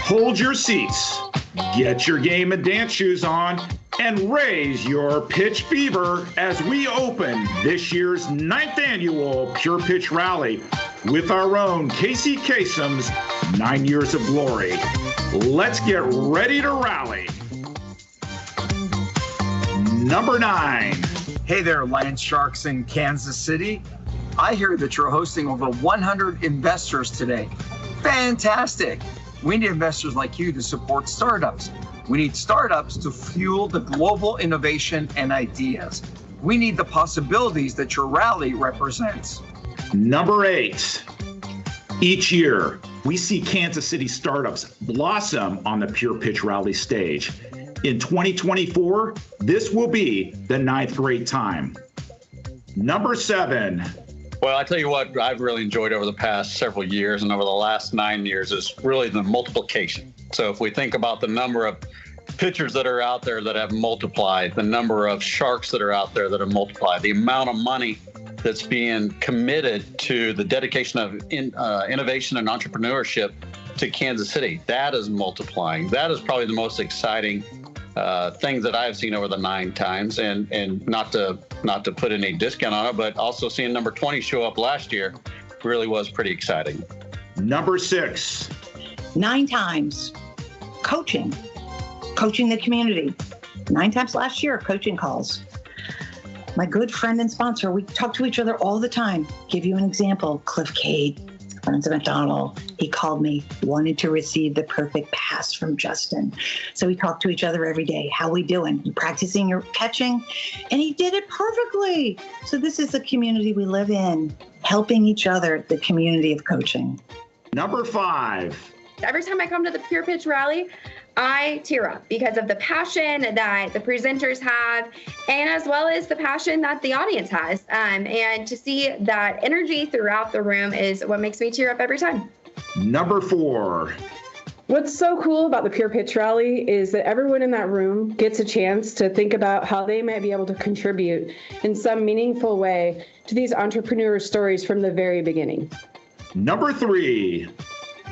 Hold your seats, get your game and dance shoes on, and raise your pitch fever as we open this year's 9th annual Pure Pitch Rally with our own Casey Kasem's 9 Years of Glory. Let's get ready to rally. Number 9. Hey there, Lions Sharks in Kansas City. I hear that you're hosting over 100 investors today. Fantastic. We need investors like you to support startups. We need startups to fuel the global innovation and ideas. We need the possibilities that your rally represents. Number 8. Each year, we see Kansas City startups blossom on the Pure Pitch Rally stage. In 2024, this will be the 9th great time. Number 7. Well, I tell you what, I've really enjoyed over the past several years and over the last 9 years is really the multiplication. So if we think about the number of pitchers that are out there that have multiplied, the number of sharks that are out there that have multiplied, the amount of money that's being committed to the dedication of innovation and entrepreneurship to Kansas City, that is multiplying. That is probably the most exciting things that I've seen over the 9 times, and not to put any discount on it, but also seeing number 20 show up last year really was pretty exciting. Number 6. 9 times coaching the community. 9 times last year, coaching calls. My good friend and sponsor, we talk to each other all the time. Give you an example, Cliff Cade, Friends of McDonald. He called me, wanted to receive the perfect pass from Justin. So we talk to each other every day. How we doing? You practicing your catching? And he did it perfectly. So this is the community we live in, helping each other, the community of coaching. Number 5. Every time I come to the Pure Pitch Rally, I tear up because of the passion that the presenters have, and as well as the passion that the audience has. And to see that energy throughout the room is what makes me tear up every time. Number 4. What's so cool about the Pure Pitch Rally is that everyone in that room gets a chance to think about how they might be able to contribute in some meaningful way to these entrepreneur stories from the very beginning. Number 3.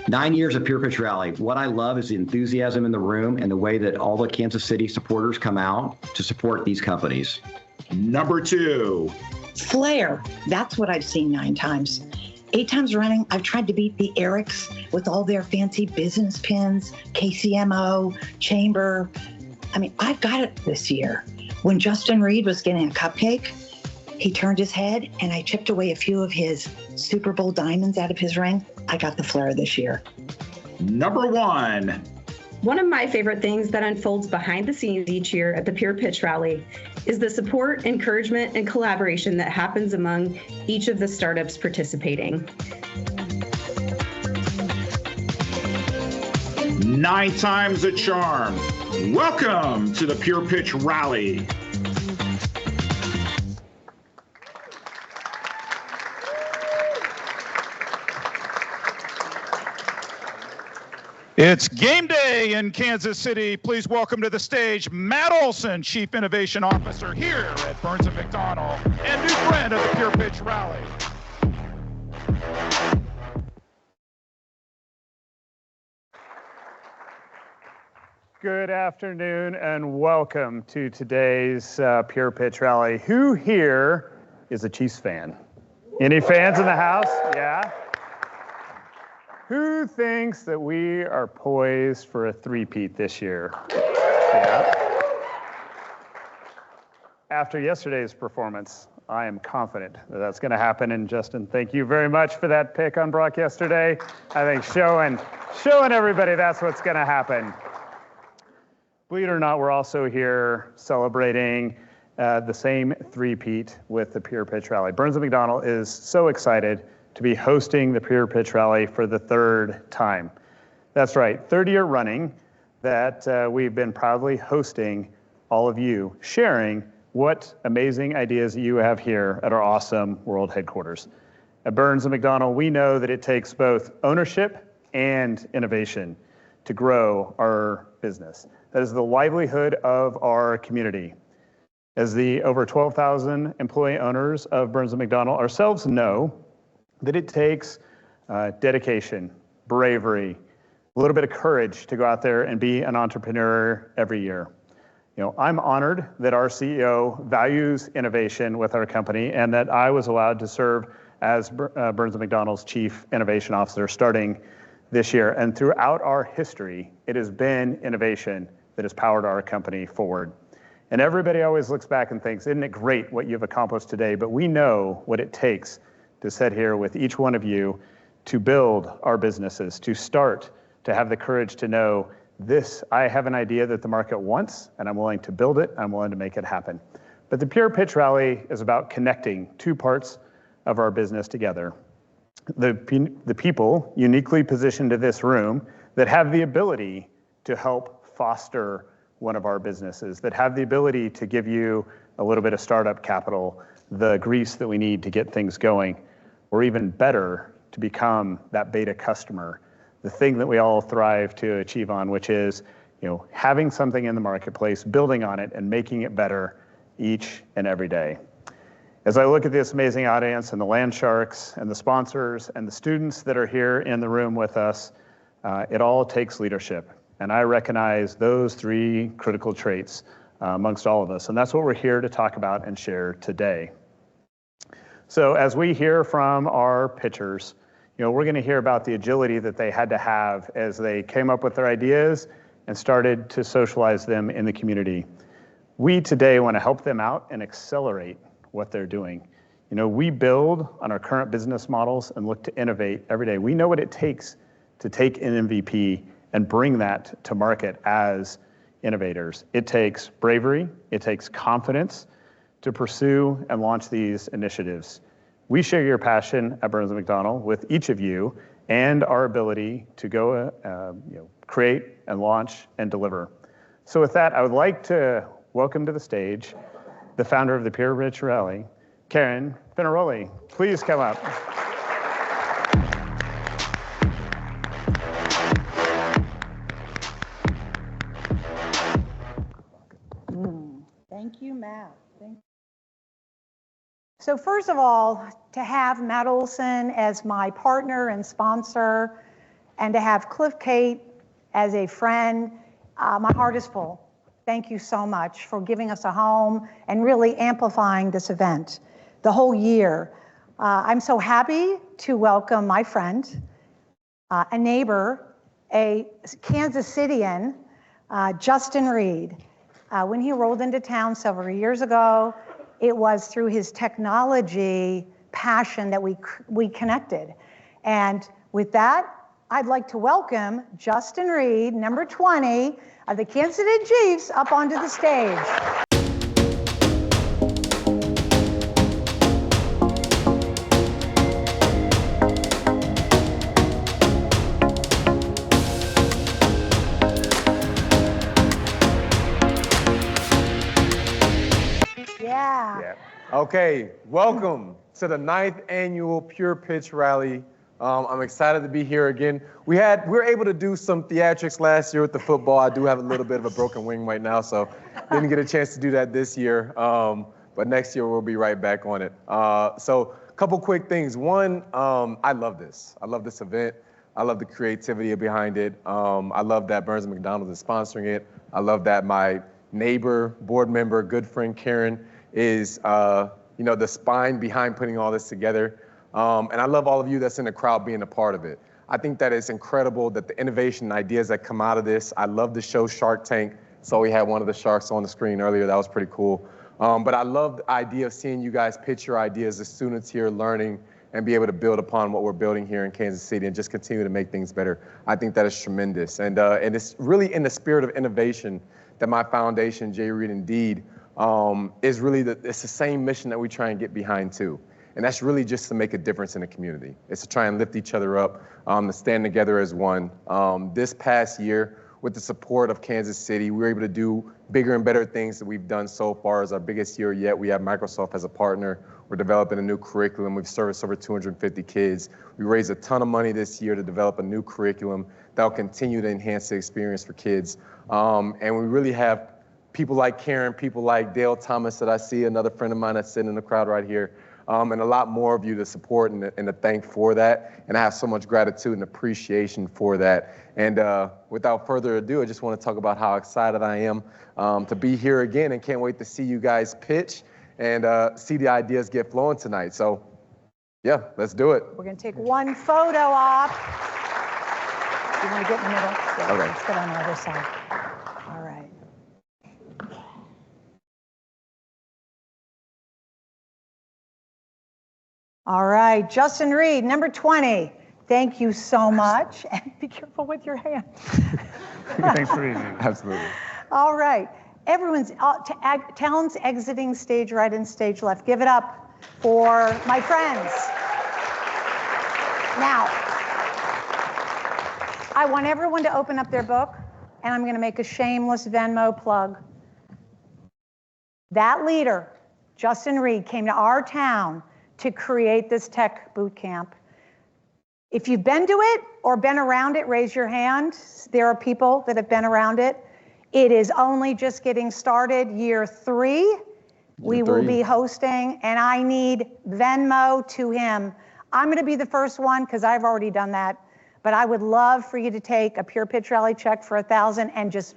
9 years of Pure Pitch Rally. What I love is the enthusiasm in the room and the way that all the Kansas City supporters come out to support these companies. Number 2. Flair. That's what I've seen 9 times. 8 times running, I've tried to beat the Erics with all their fancy business pins, KCMO, Chamber. I mean, I've got it this year. When Justin Reed was getting a cupcake, he turned his head and I chipped away a few of his Super Bowl diamonds out of his ring. I got the Flair this year. Number 1. One of my favorite things that unfolds behind the scenes each year at the Pure Pitch Rally is the support, encouragement, and collaboration that happens among each of the startups participating. 9 times a charm. Welcome to the Pure Pitch Rally. It's game day in Kansas City. Please welcome to the stage Matt Olson, Chief Innovation Officer here at Burns & McDonnell and new friend of the Pure Pitch Rally. Good afternoon and welcome to today's Pure Pitch Rally. Who here is a Chiefs fan? Any fans in the house? Yeah. Who thinks that we are poised for a three-peat this year? Yeah. After yesterday's performance, I am confident that that's going to happen. And Justin, thank you very much for that pick on Brock yesterday. I think showing everybody that's what's going to happen. Believe it or not, we're also here celebrating the same three-peat with the Pure Pitch Rally. Burns & McDonnell is so excited to be hosting the Pure Pitch Rally for the 3rd time. That's right, 3rd year running that we've been proudly hosting all of you, sharing what amazing ideas you have here at our awesome world headquarters. At Burns & McDonnell, we know that it takes both ownership and innovation to grow our business. That is the livelihood of our community. As the over 12,000 employee owners of Burns & McDonnell ourselves know that it takes dedication, bravery, a little bit of courage to go out there and be an entrepreneur every year. I'm honored that our CEO values innovation with our company and that I was allowed to serve as Burns & McDonnell's Chief Innovation Officer starting this year. And throughout our history, it has been innovation that has powered our company forward. And everybody always looks back and thinks, isn't it great what you've accomplished today? But we know what it takes to sit here with each one of you to build our businesses, to start, to have the courage to know this, I have an idea that the market wants, and I'm willing to build it, I'm willing to make it happen. But the Pure Pitch Rally is about connecting two parts of our business together. The people uniquely positioned in this room that have the ability to help foster one of our businesses, that have the ability to give you a little bit of startup capital, the grease that we need to get things going, or even better, to become that beta customer, the thing that we all thrive to achieve on, which is, having something in the marketplace, building on it, and making it better each and every day. As I look at this amazing audience and the land sharks and the sponsors and the students that are here in the room with us, it all takes leadership. And I recognize those three critical traits amongst all of us. And that's what we're here to talk about and share today. So as we hear from our pitchers, we're going to hear about the agility that they had to have as they came up with their ideas and started to socialize them in the community. We today want to help them out and accelerate what they're doing. We build on our current business models and look to innovate every day. We know what it takes to take an MVP and bring that to market as innovators. It takes bravery, it takes confidence to pursue and launch these initiatives. We share your passion at Burns & McDonnell with each of you and our ability to go create and launch and deliver. So with that, I would like to welcome to the stage the founder of the Pure Pitch Rally, Karen Finaroli. Please come up. Thank you, Matt. So first of all, to have Matt Olson as my partner and sponsor, and to have Cliff Kate as a friend, my heart is full. Thank you so much for giving us a home and really amplifying this event the whole year. I'm so happy to welcome my friend, a neighbor, a Kansas Cityan, Justin Reed. When he rolled into town several years ago, it was through his technology passion that we connected. And with that, I'd like to welcome Justin Reed, number 20 of the Kansas City Chiefs, up onto the stage. Yeah. Okay, welcome to the 9th annual Pure Pitch Rally. I'm excited to be here again. We were able to do some theatrics last year with the football. I do have a little bit of a broken wing right now, so didn't get a chance to do that this year. But next year we'll be right back on it. So a couple quick things. One, I love this. I love this event. I love the creativity behind it. I love that Burns & McDonnell is sponsoring it. I love that my neighbor, board member, good friend Karen is the spine behind putting all this together. And I love all of you that's in the crowd being a part of it. I think that it's incredible that the innovation and ideas that come out of this. I love the show Shark Tank. So we had one of the sharks on the screen earlier. That was pretty cool. But I love the idea of seeing you guys pitch your ideas as students here learning and be able to build upon what we're building here in Kansas City and just continue to make things better. I think that is tremendous. And it's really in the spirit of innovation that my foundation, J. Reed Indeed, is really it's the same mission that we try and get behind too. And that's really just to make a difference in the community. It's to try and lift each other up, to stand together as one. This past year, with the support of Kansas City, we were able to do bigger and better things that we've done so far. As our biggest year yet. We have Microsoft as a partner. We're developing a new curriculum. We've serviced over 250 kids. We raised a ton of money this year to develop a new curriculum that will continue to enhance the experience for kids. And we really have people like Karen, people like Dale Thomas that I see, another friend of mine that's sitting in the crowd right here, and a lot more of you to support and to thank for that. And I have so much gratitude and appreciation for that. And without further ado, I just want to talk about how excited I am to be here again, and can't wait to see you guys pitch and see the ideas get flowing tonight. So yeah, let's do it. We're going to take one photo op. You want to get in the middle? Yeah, okay. Let's get on the other side. All right. All right, Justin Reed, number 20. Thank you so much. And be careful with your hand. Thanks for reading. Absolutely. All right. Everyone's talents exiting stage right and stage left. Give it up for my friends. Now, I want everyone to open up their book, and I'm going to make a shameless Venmo plug. That leader, Justin Reed, came to our town to create this tech boot camp. If you've been to it or been around it, raise your hand. There are people that have been around it. It is only just getting started, year 3. We will be hosting, and I need Venmo to him. I'm going to be the first one because I've already done that, but I would love for you to take a Pure Pitch Rally check for $1,000 and just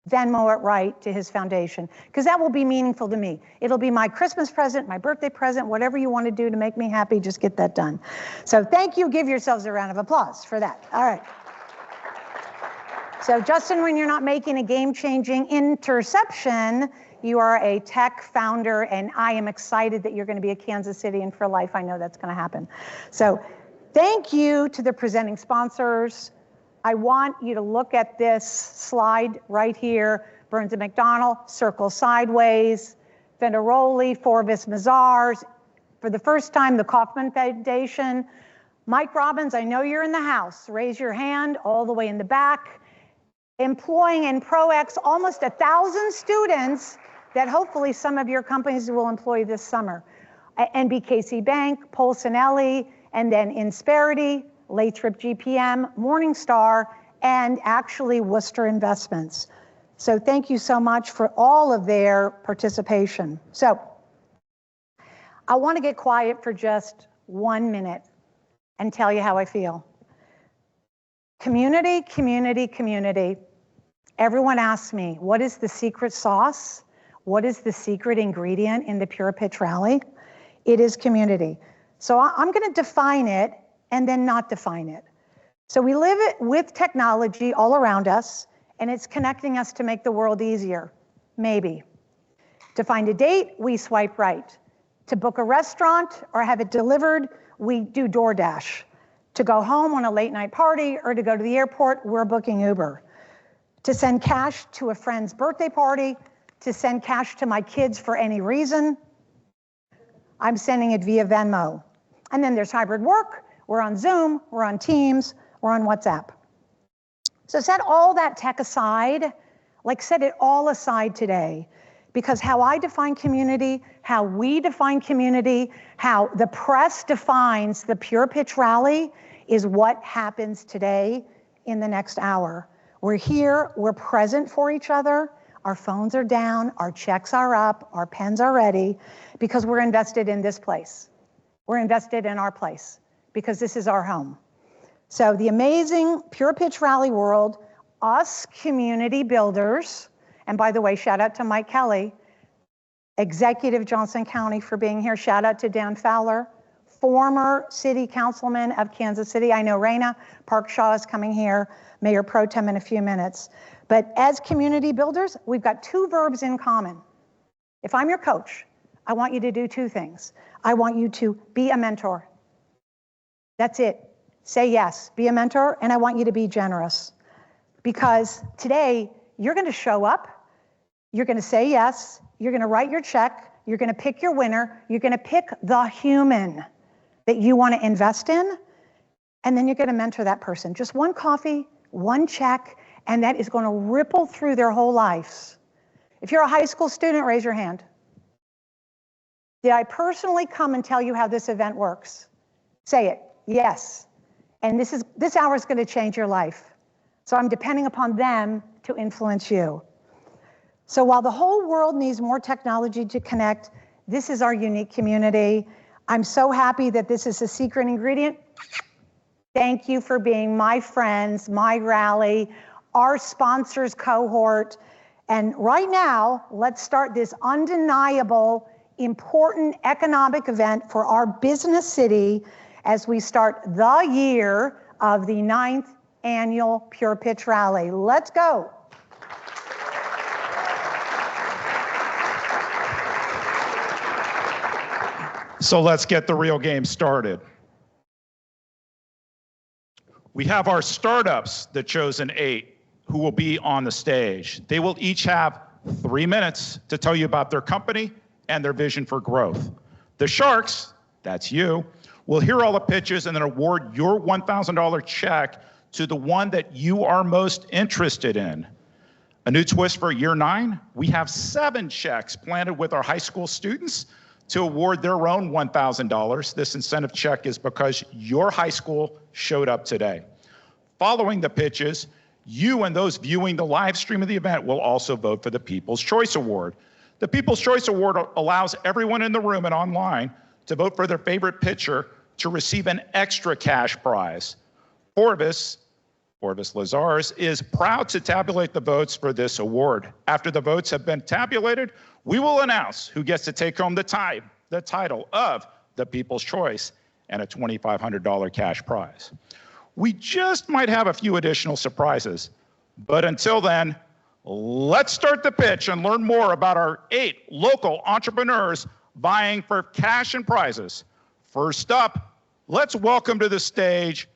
Venmo it right to his foundation, because that will be meaningful to me. It'll be my Christmas present, my birthday present, whatever you want to do to make me happy, just get that done. So thank you. Give yourselves a round of applause for that. All right. So Justin, when you're not making a game-changing interception, you are a tech founder, and I am excited that you're going to be a Kansas Citian for life. I know that's going to happen. So thank you to the presenting sponsors. I want you to look at this slide right here. Burns & McDonnell, Circle Sideways, Fenderoli, Forvis Mazars. For the first time, the Kauffman Foundation. Mike Robbins, I know you're in the house. Raise your hand all the way in the back. Employing in ProX almost 1,000 students that hopefully some of your companies will employ this summer. NBKC Bank, Polsinelli, and then Insperity, Lathrop GPM, Morningstar, and actually Worcester Investments. So thank you so much for all of their participation. So I want to get quiet for just 1 minute and tell you how I feel. Community, community, community. Everyone asks me, what is the secret sauce? What is the secret ingredient in the Pure Pitch Rally? It is community. So I'm going to define it and then not define it. So we live it with technology all around us, and it's connecting us to make the world easier, maybe. To find a date, we swipe right. To book a restaurant or have it delivered, we do DoorDash. To go home on a late night party or to go to the airport, we're booking Uber. To send cash to a friend's birthday party, to send cash to my kids for any reason, I'm sending it via Venmo. And then there's hybrid work. We're on Zoom, we're on Teams, we're on WhatsApp. So set all that tech aside, like set it all aside today, because how I define community, how we define community, how the press defines the Pure Pitch Rally is what happens today in the next hour. We're here, we're present for each other, our phones are down, our checks are up, our pens are ready, because we're invested in this place. We're invested in our place, because this is our home. So the amazing Pure Pitch Rally world, us community builders, and by the way, shout out to Mike Kelly, Executive Johnson County for being here. Shout out to Dan Fowler, former city councilman of Kansas City. I know Raina Park Shaw is coming here, Mayor Pro Tem in a few minutes. But as community builders, we've got 2 verbs in common. If I'm your coach, I want you to do 2 things. I want you to be a mentor. That's it. Say yes, be a mentor, and I want you to be generous. Because today, you're going to show up, you're going to say yes, you're going to write your check, you're going to pick your winner, you're going to pick the human that you want to invest in, and then you're going to mentor that person. Just 1 coffee, 1 check, and that is going to ripple through their whole lives. If you're a high school student, raise your hand. Did I personally come and tell you how this event works? Say it, yes. And this hour is going to change your life. So I'm depending upon them to influence you. So while the whole world needs more technology to connect, this is our unique community. I'm so happy that this is a secret ingredient. Thank you for being my friends, my rally, our sponsors cohort. And right now, let's start this undeniable, important economic event for our business city as we start the year of the 9th annual Pure Pitch Rally. Let's go. So let's get the real game started. We have our startups, the chosen 8, who will be on the stage. They will each have 3 minutes to tell you about their company and their vision for growth. The sharks, that's you, will hear all the pitches and then award your $1,000 check to the one that you are most interested in. A new twist for year 9, we have 7 checks planted with our high school students to award their own $1,000. This incentive check is because your high school showed up today. Following the pitches, you and those viewing the live stream of the event will also vote for the People's Choice Award. The People's Choice Award allows everyone in the room and online to vote for their favorite pitcher to receive an extra cash prize. Forbes Lazars is proud to tabulate the votes for this award. After the votes have been tabulated, we will announce who gets to take home the title of the People's Choice and a $2,500 cash prize. We just might have a few additional surprises, but until then, let's start the pitch and learn more about our 8 local entrepreneurs vying for cash and prizes. First up, let's welcome to the stage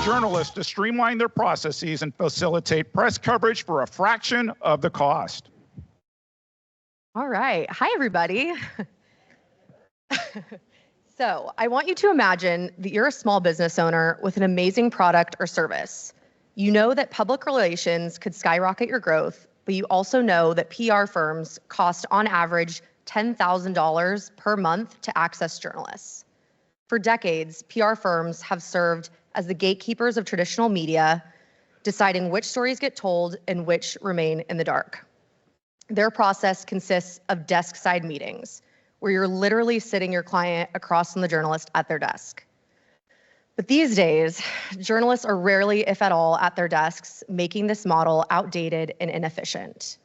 journalists to streamline their processes and facilitate press coverage for a fraction of the cost. All right. Hi, everybody. So I want you to imagine that you're a small business owner with an amazing product or service. You know that public relations could skyrocket your growth, but you also know that PR firms cost on average $10,000 per month to access journalists. For decades, PR firms have served as the gatekeepers of traditional media, deciding which stories get told and which remain in the dark. Their process consists of desk-side meetings, where you're literally sitting your client across from the journalist at their desk. But these days, journalists are rarely, if at all, at their desks, making this model outdated and inefficient.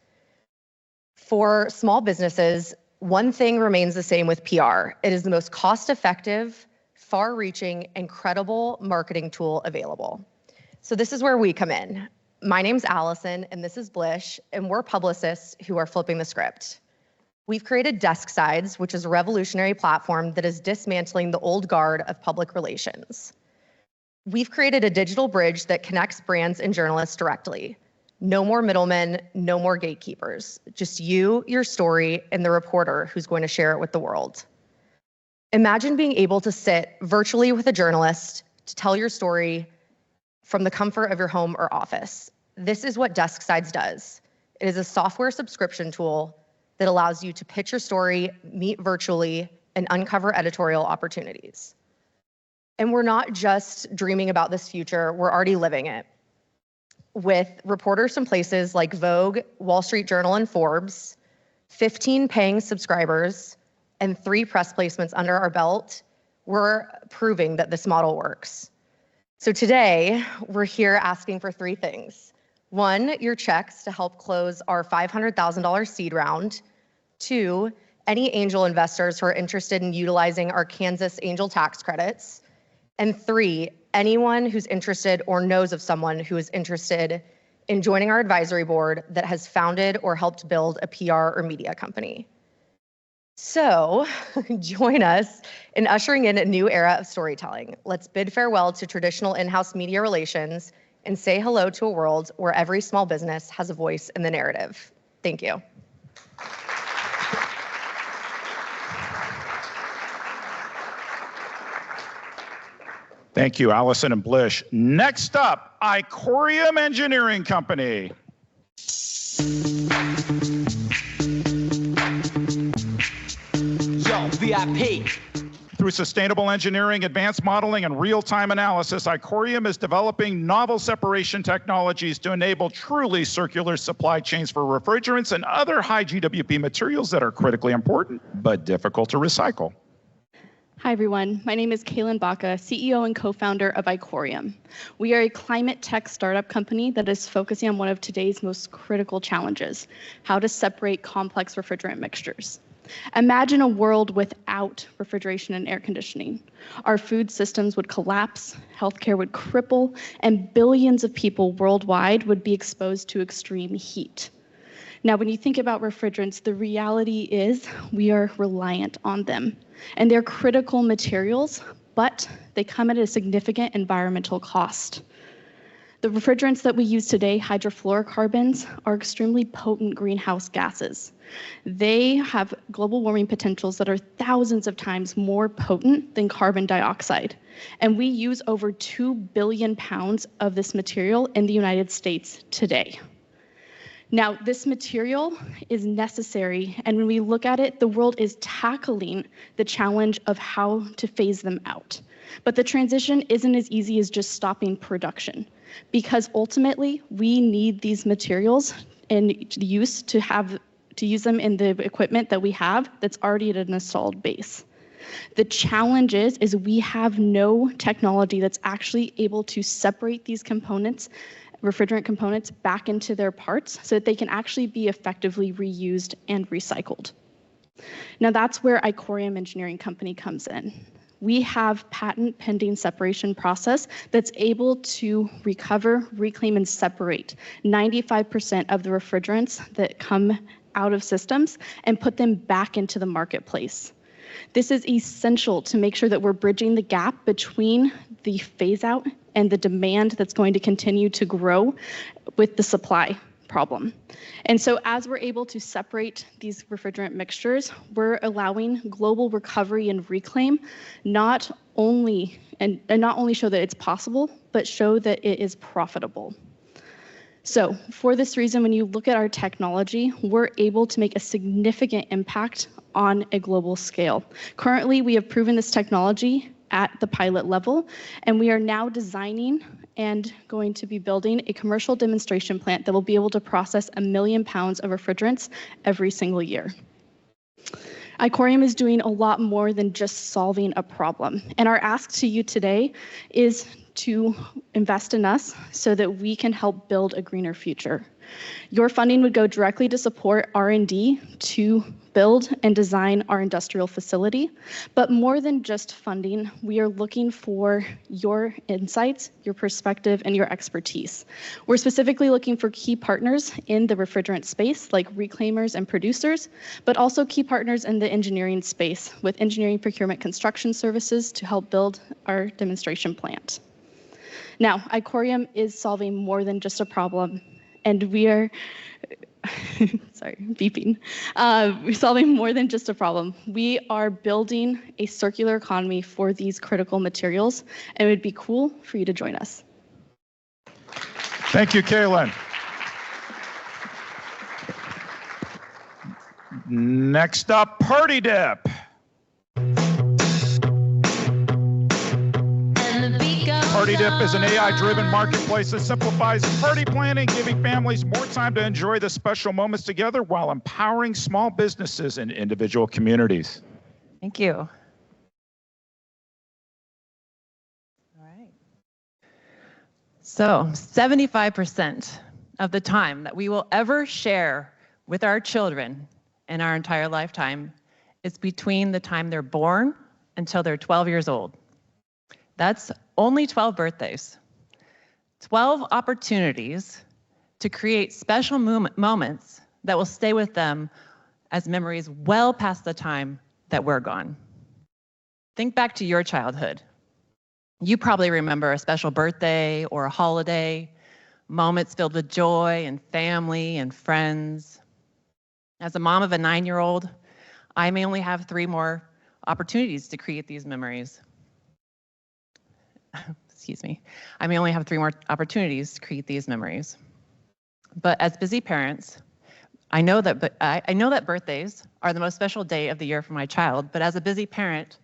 For small businesses, one thing remains the same with PR. It is the most cost-effective, far-reaching, and credible marketing tool available. So this is where we come in. My name's Allison, and this is Blish, and we're publicists who are flipping the script. We've created Desk Sides, which is a revolutionary platform that is dismantling the old guard of public relations. We've created a digital bridge that connects brands and journalists directly. No more middlemen, no more gatekeepers. Just you, your story, and the reporter who's going to share it with the world. Imagine being able to sit virtually with a journalist to tell your story from the comfort of your home or office. This is what Desk Sides does. It is a software subscription tool that allows you to pitch your story, meet virtually, and uncover editorial opportunities. And we're not just dreaming about this future, we're already living it. With reporters from places like Vogue, Wall Street Journal, and Forbes, 15 paying subscribers, and 3 press placements under our belt, we're proving that this model works. So today, we're here asking for 3 things. 1, your checks to help close our $500,000 seed round. 2, any angel investors who are interested in utilizing our Kansas angel tax credits. And 3, anyone who's interested or knows of someone who is interested in joining our advisory board that has founded or helped build a PR or media company. So join us in ushering in a new era of storytelling. Let's bid farewell to traditional in-house media relations and say hello to a world where every small business has a voice in the narrative. Thank you. Thank you, Allison and Blish. Next up, Icorium Engineering Company. Yo, VIP. Through sustainable engineering, advanced modeling, and real-time analysis, Icorium is developing novel separation technologies to enable truly circular supply chains for refrigerants and other high GWP materials that are critically important but difficult to recycle. Hi, everyone. My name is Kaylin Baca, CEO and co-founder of Icorium. We are a climate tech startup company that is focusing on one of today's most critical challenges, how to separate complex refrigerant mixtures. Imagine a world without refrigeration and air conditioning. Our food systems would collapse, healthcare would cripple, and billions of people worldwide would be exposed to extreme heat. Now, when you think about refrigerants, the reality is we are reliant on them, and they're critical materials, but they come at a significant environmental cost. The refrigerants that we use today, hydrofluorocarbons, are extremely potent greenhouse gases. They have global warming potentials that are thousands of times more potent than carbon dioxide. And we use over 2 billion pounds of this material in the United States today. Now, this material is necessary, and when we look at it, the world is tackling the challenge of how to phase them out. But the transition isn't as easy as just stopping production, because ultimately we need these materials in use to use them in the equipment that we have that's already at an installed base. The challenge is we have no technology that's actually able to separate these components, refrigerant components, back into their parts so that they can actually be effectively reused and recycled. Now that's where Icorium Engineering Company comes in. We have patent pending separation process that's able to recover, reclaim, and separate 95% of the refrigerants that come out of systems and put them back into the marketplace. This is essential to make sure that we're bridging the gap between the phase out and the demand that's going to continue to grow with the supply problem. And so as we're able to separate these refrigerant mixtures, we're allowing global recovery and reclaim, not only show that it's possible, but show that it is profitable. So for this reason, when you look at our technology, we're able to make a significant impact on a global scale. Currently, we have proven this technology at the pilot level, and we are now designing and going to be building a commercial demonstration plant that will be able to process 1 million pounds of refrigerants every single year. Icorium is doing a lot more than just solving a problem, and our ask to you today is to invest in us so that we can help build a greener future. Your funding would go directly to support R&D to build and design our industrial facility. But more than just funding, we are looking for your insights, your perspective, and your expertise. We're specifically looking for key partners in the refrigerant space, like reclaimers and producers, but also key partners in the engineering space with engineering, procurement, construction services to help build our demonstration plant. Now, Icorium is solving more than just a problem, and we are, sorry, beeping. We're solving more than just a problem. We are building a circular economy for these critical materials, and it would be cool for you to join us. Thank you, Kaylin. Next up, Party Dip. Party Dip is an AI-driven marketplace that simplifies party planning, giving families more time to enjoy the special moments together while empowering small businesses and individual communities. Thank you. All right. So 75% of the time that we will ever share with our children in our entire lifetime is between the time they're born until they're 12 years old. That's only 12 birthdays, 12 opportunities to create special moments that will stay with them as memories well past the time that we're gone. Think back to your childhood. You probably remember a special birthday or a holiday, moments filled with joy and family and friends. As a mom of a 9-year-old, I may only have 3 more opportunities to create these memories. Excuse me. I may only have 3 more opportunities to create these memories. But as busy parents, I know that birthdays are the most special day of the year for my child, but as a busy parent,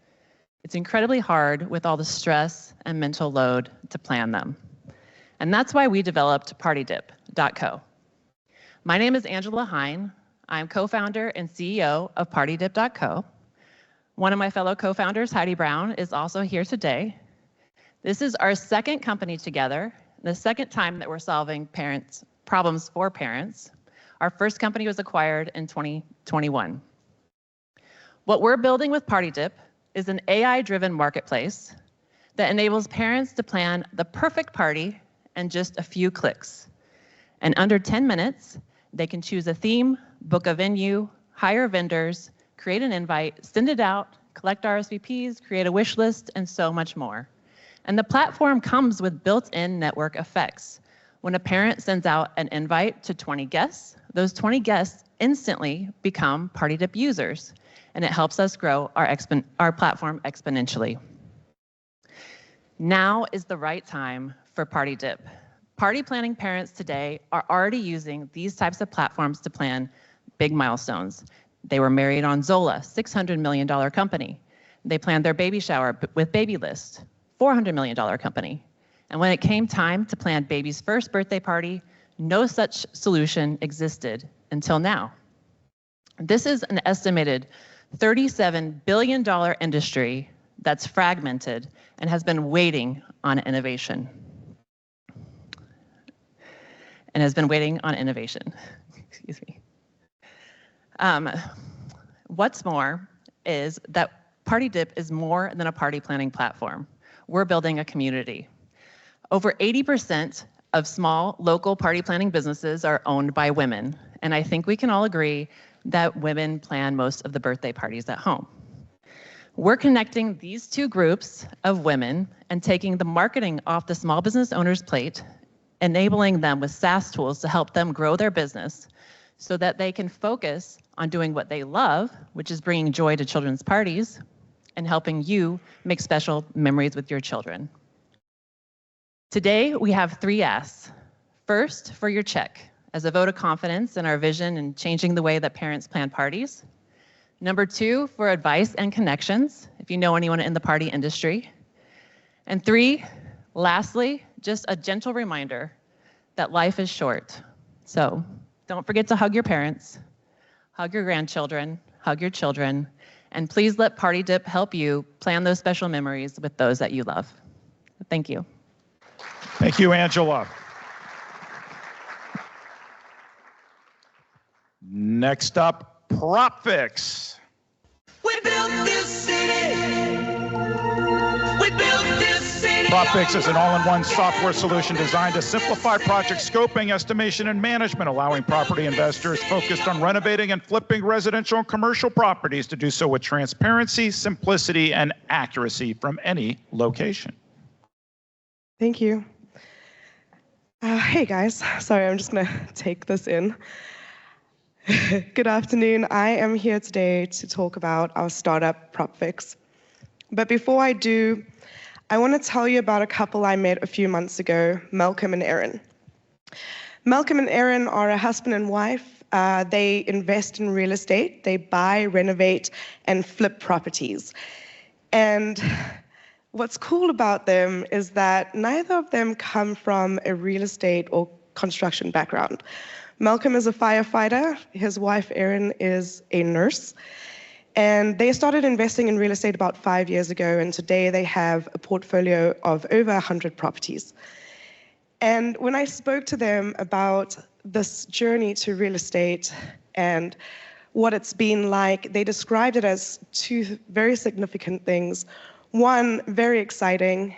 It's incredibly hard with all the stress and mental load to plan them. And that's why we developed partydip.co. My name is Angela Hine. I'm co-founder and CEO of partydip.co. One of my fellow co-founders, Heidi Brown, is also here today. This is our second company together, the second time that we're solving problems for parents. Our first company was acquired in 2021. What we're building with PartyDip is an AI-driven marketplace that enables parents to plan the perfect party in just a few clicks. In under 10 minutes, they can choose a theme, book a venue, hire vendors, create an invite, send it out, collect RSVPs, create a wish list, and so much more. And the platform comes with built-in network effects. When a parent sends out an invite to 20 guests, those 20 guests instantly become PartyDip users, and it helps us grow our platform exponentially. Now is the right time for PartyDip. Party planning parents today are already using these types of platforms to plan big milestones. They were married on Zola, $600 million company. They planned their baby shower with Babylist, $400 million company. And when it came time to plan baby's first birthday party, no such solution existed until now. This is an estimated $37 billion industry that's fragmented and has been waiting on innovation. Excuse me. What's more is that PartyDip is more than a party planning platform. We're building a community. Over 80% of small local party planning businesses are owned by women, and I think we can all agree that women plan most of the birthday parties at home. We're connecting these two groups of women and taking the marketing off the small business owner's plate, enabling them with SaaS tools to help them grow their business so that they can focus on doing what they love, which is bringing joy to children's parties and helping you make special memories with your children. Today, we have 3 asks. First, for your check, as a vote of confidence in our vision and changing the way that parents plan parties. Number 2, for advice and connections, if you know anyone in the party industry. And 3, lastly, just a gentle reminder that life is short. So don't forget to hug your parents, hug your grandchildren, hug your children, and please let PartyDip help you plan those special memories with those that you love. Thank you. Thank you, Angela. Next up, PropFix. We built this city. We built this city. PropFix is an all-in-one software solution designed to simplify project scoping, estimation, and management, allowing property investors focused on renovating and flipping residential and commercial properties to do so with transparency, simplicity, and accuracy from any location. Thank you. Hey guys, sorry, I'm just gonna take this in. Good afternoon. I am here today to talk about our startup, PropFix. But before I do, I want to tell you about a couple I met a few months ago, Malcolm and Erin. Malcolm and Erin are a husband and wife. They invest in real estate. They buy, renovate, and flip properties. And what's cool about them is that neither of them come from a real estate or construction background. Malcolm is a firefighter. His wife, Erin, is a nurse. And they started investing in real estate about 5 years ago, and today they have a portfolio of over 100 properties. And when I spoke to them about this journey to real estate and what it's been like, they described it as 2 very significant things. One, very exciting.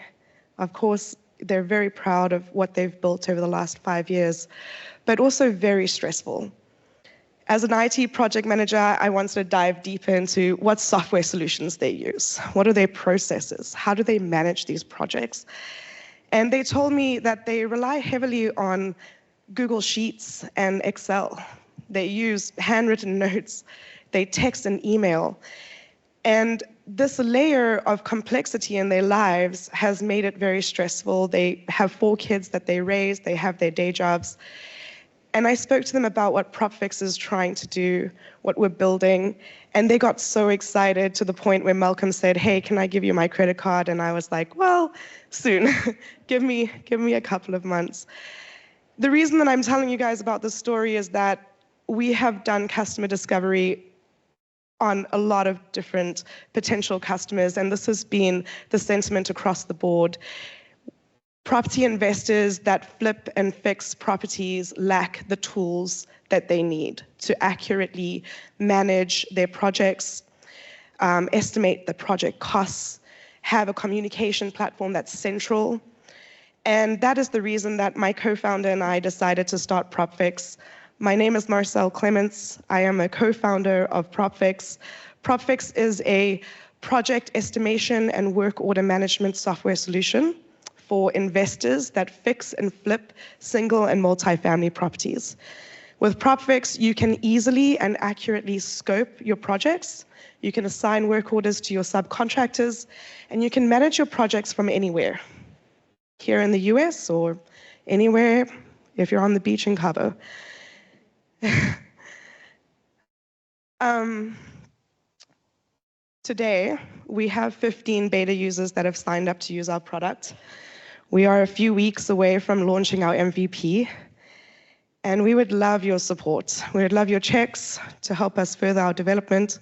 Of course, they're very proud of what they've built over the last 5 years, but also very stressful. As an IT project manager, I wanted to dive deep into what software solutions they use. What are their processes? How do they manage these projects? And they told me that they rely heavily on Google Sheets and Excel. They use handwritten notes. They text and email. And this layer of complexity in their lives has made it very stressful. They have 4 kids that they raise. They have their day jobs. And I spoke to them about what PropFix is trying to do, what we're building, and they got so excited to the point where Malcolm said, "Hey, can I give you my credit card?" And I was like, "Well, soon. give me a couple of months." The reason that I'm telling you guys about this story is that we have done customer discovery on a lot of different potential customers, and this has been the sentiment across the board. Property investors that flip and fix properties lack the tools that they need to accurately manage their projects, estimate the project costs, have a communication platform that's central. And that is the reason that my co-founder and I decided to start PropFix. My name is Marcel Clements. I am a co-founder of PropFix. PropFix is a project estimation and work order management software solution for investors that fix and flip single and multifamily properties. With PropFix, you can easily and accurately scope your projects. You can assign work orders to your subcontractors, and you can manage your projects from anywhere, here in the US or anywhere if you're on the beach in Cabo. Today, we have 15 beta users that have signed up to use our product. We are a few weeks away from launching our MVP, and we would love your support. We would love your checks to help us further our development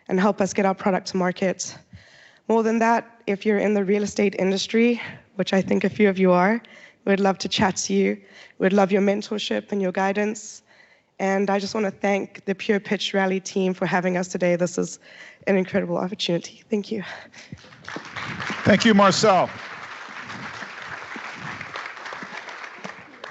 and help us get our product to market. More than that, if you're in the real estate industry, which I think a few of you are, we'd love to chat to you. We'd love your mentorship and your guidance. And I just want to thank the Pure Pitch Rally team for having us today. This is an incredible opportunity. Thank you. Thank you, Marcel.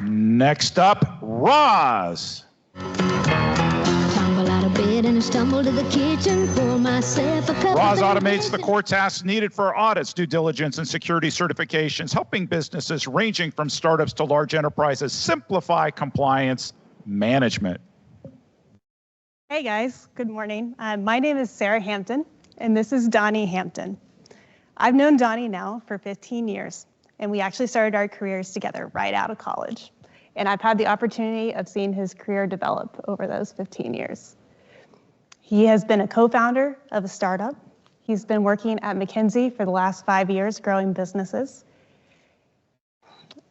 Next up, Roz. Tumble out of bed and I stumble to the kitchen for myself a cup. Roz automates the core tasks needed for audits, due diligence, and security certifications, helping businesses ranging from startups to large enterprises simplify compliance management. Hey guys, good morning. My name is Sarah Hampton, and this is Donnie Hampton. I've known Donnie now for 15 years. And we actually started our careers together right out of college. And I've had the opportunity of seeing his career develop over those 15 years. He has been a co-founder of a startup. He's been working at McKinsey for the last 5 years, growing businesses.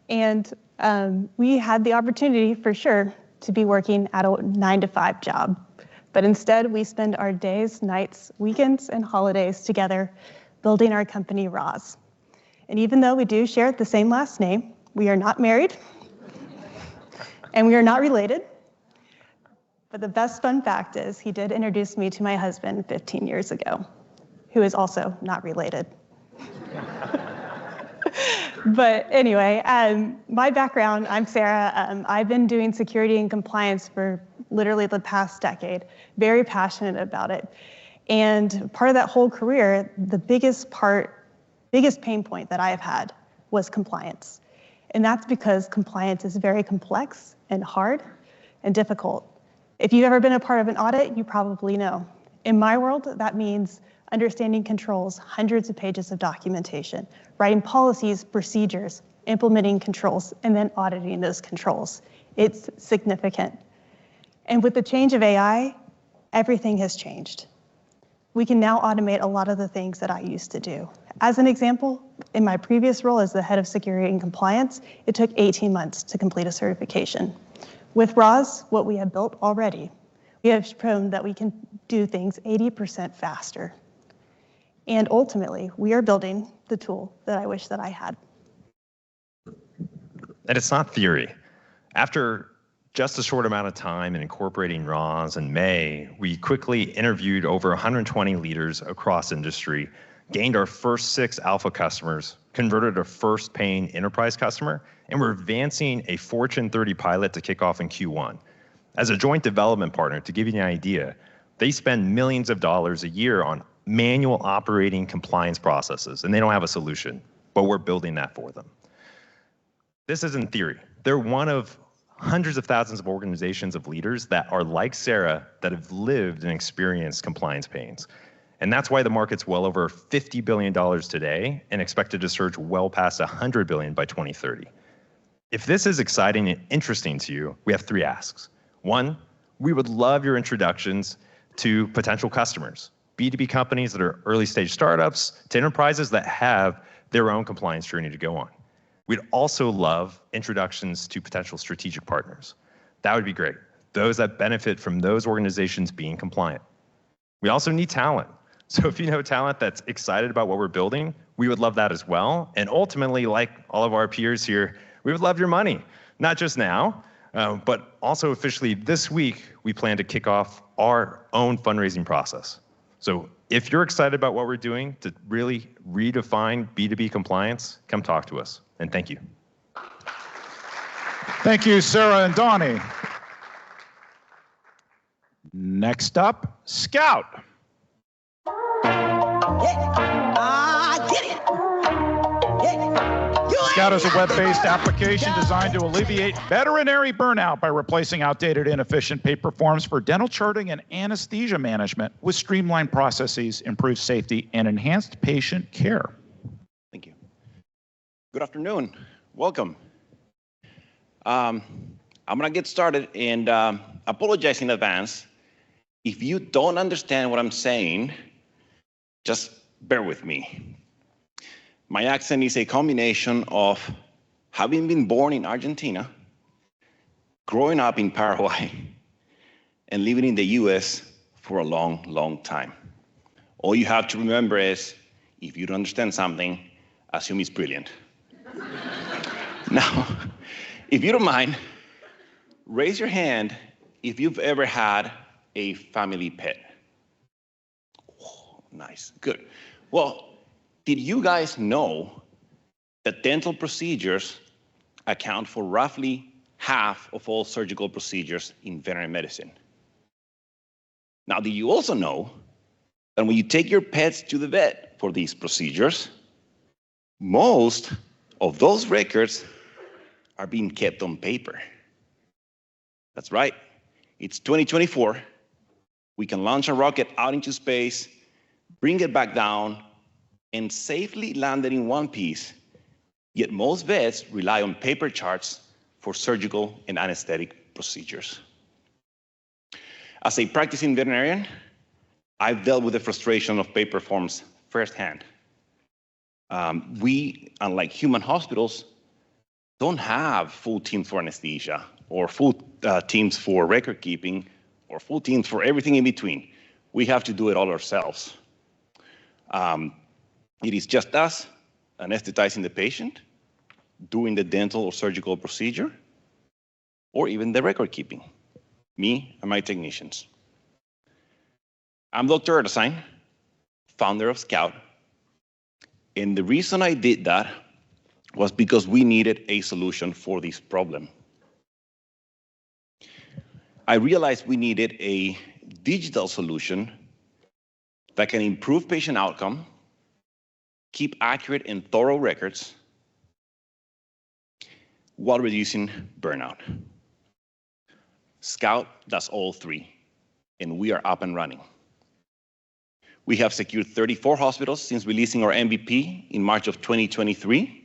And we had the opportunity, for sure, to be working at a 9-to-5 job. But instead, we spend our days, nights, weekends, and holidays together building our company, Roz. And even though we do share the same last name, we are not married, and we are not related. But the best fun fact is he did introduce me to my husband 15 years ago, who is also not related. But anyway, my background, I'm Sarah. I've been doing security and compliance for literally the past decade, very passionate about it. And part of that whole career, the biggest pain point that I have had was compliance. And that's because compliance is very complex and hard and difficult. If you've ever been a part of an audit, you probably know. In my world, that means understanding controls, hundreds of pages of documentation, writing policies, procedures, implementing controls, and then auditing those controls. It's significant. And with the change of AI, everything has changed. We can now automate a lot of the things that I used to do. As an example, in my previous role as the head of security and compliance, it took 18 months to complete a certification. With Roz, what we have built already, we have shown that we can do things 80% faster. And ultimately, we are building the tool that I wish that I had. And it's not theory. After just a short amount of time in incorporating Roz in May, we quickly interviewed over 120 leaders across industry, gained our first 6 alpha customers, converted our first paying enterprise customer, and we're advancing a Fortune 30 pilot to kick off in Q1. As a joint development partner, to give you an idea, they spend millions of dollars a year on manual operating compliance processes, and they don't have a solution, but we're building that for them. This isn't theory. They're one of hundreds of thousands of organizations of leaders that are like Sarah, that have lived and experienced compliance pains. And that's why the market's well over $50 billion today and expected to surge well past $100 billion by 2030. If this is exciting and interesting to you, we have 3 asks. 1, we would love your introductions to potential customers, B2B companies that are early stage startups to enterprises that have their own compliance journey to go on. We'd also love introductions to potential strategic partners. That would be great. Those that benefit from those organizations being compliant. We also need talent. So if you know talent that's excited about what we're building, we would love that as well. And ultimately, like all of our peers here, we would love your money. Not just now, but also officially this week, we plan to kick off our own fundraising process. So if you're excited about what we're doing to really redefine B2B compliance, come talk to us. And thank you. Thank you, Sarah and Donnie. Next up, Scout. Scout is a web-based application designed to alleviate veterinary burnout by replacing outdated, inefficient paper forms for dental charting and anesthesia management with streamlined processes, improved safety, and enhanced patient care. Thank you. Good afternoon. Welcome. I'm going to get started and apologize in advance. If you don't understand what I'm saying, just bear with me. My accent is a combination of having been born in Argentina, growing up in Paraguay, and living in the US for a long, long time. All you have to remember is, if you don't understand something, assume it's brilliant. Now, if you don't mind, raise your hand if you've ever had a family pet. Oh, nice, good. Well, did you guys know that dental procedures account for roughly half of all surgical procedures in veterinary medicine? Now, do you also know that when you take your pets to the vet for these procedures, most of those records are being kept on paper? That's right. It's 2024. We can launch a rocket out into space, bring it back down, and safely land it in one piece. Yet most vets rely on paper charts for surgical and anesthetic procedures. As a practicing veterinarian, I've dealt with the frustration of paper forms firsthand. We, unlike human hospitals, don't have full teams for anesthesia, or full teams for record keeping, or full teams for everything in between. We have to do it all ourselves. It is just us anesthetizing the patient, doing the dental or surgical procedure, or even the record keeping, me and my technicians. I'm Dr. Erdesign, founder of Scout, and the reason I did that was because we needed a solution for this problem. I realized we needed a digital solution that can improve patient outcome, keep accurate and thorough records, while reducing burnout. Scout does all 3, and we are up and running. We have secured 34 hospitals since releasing our MVP in March of 2023,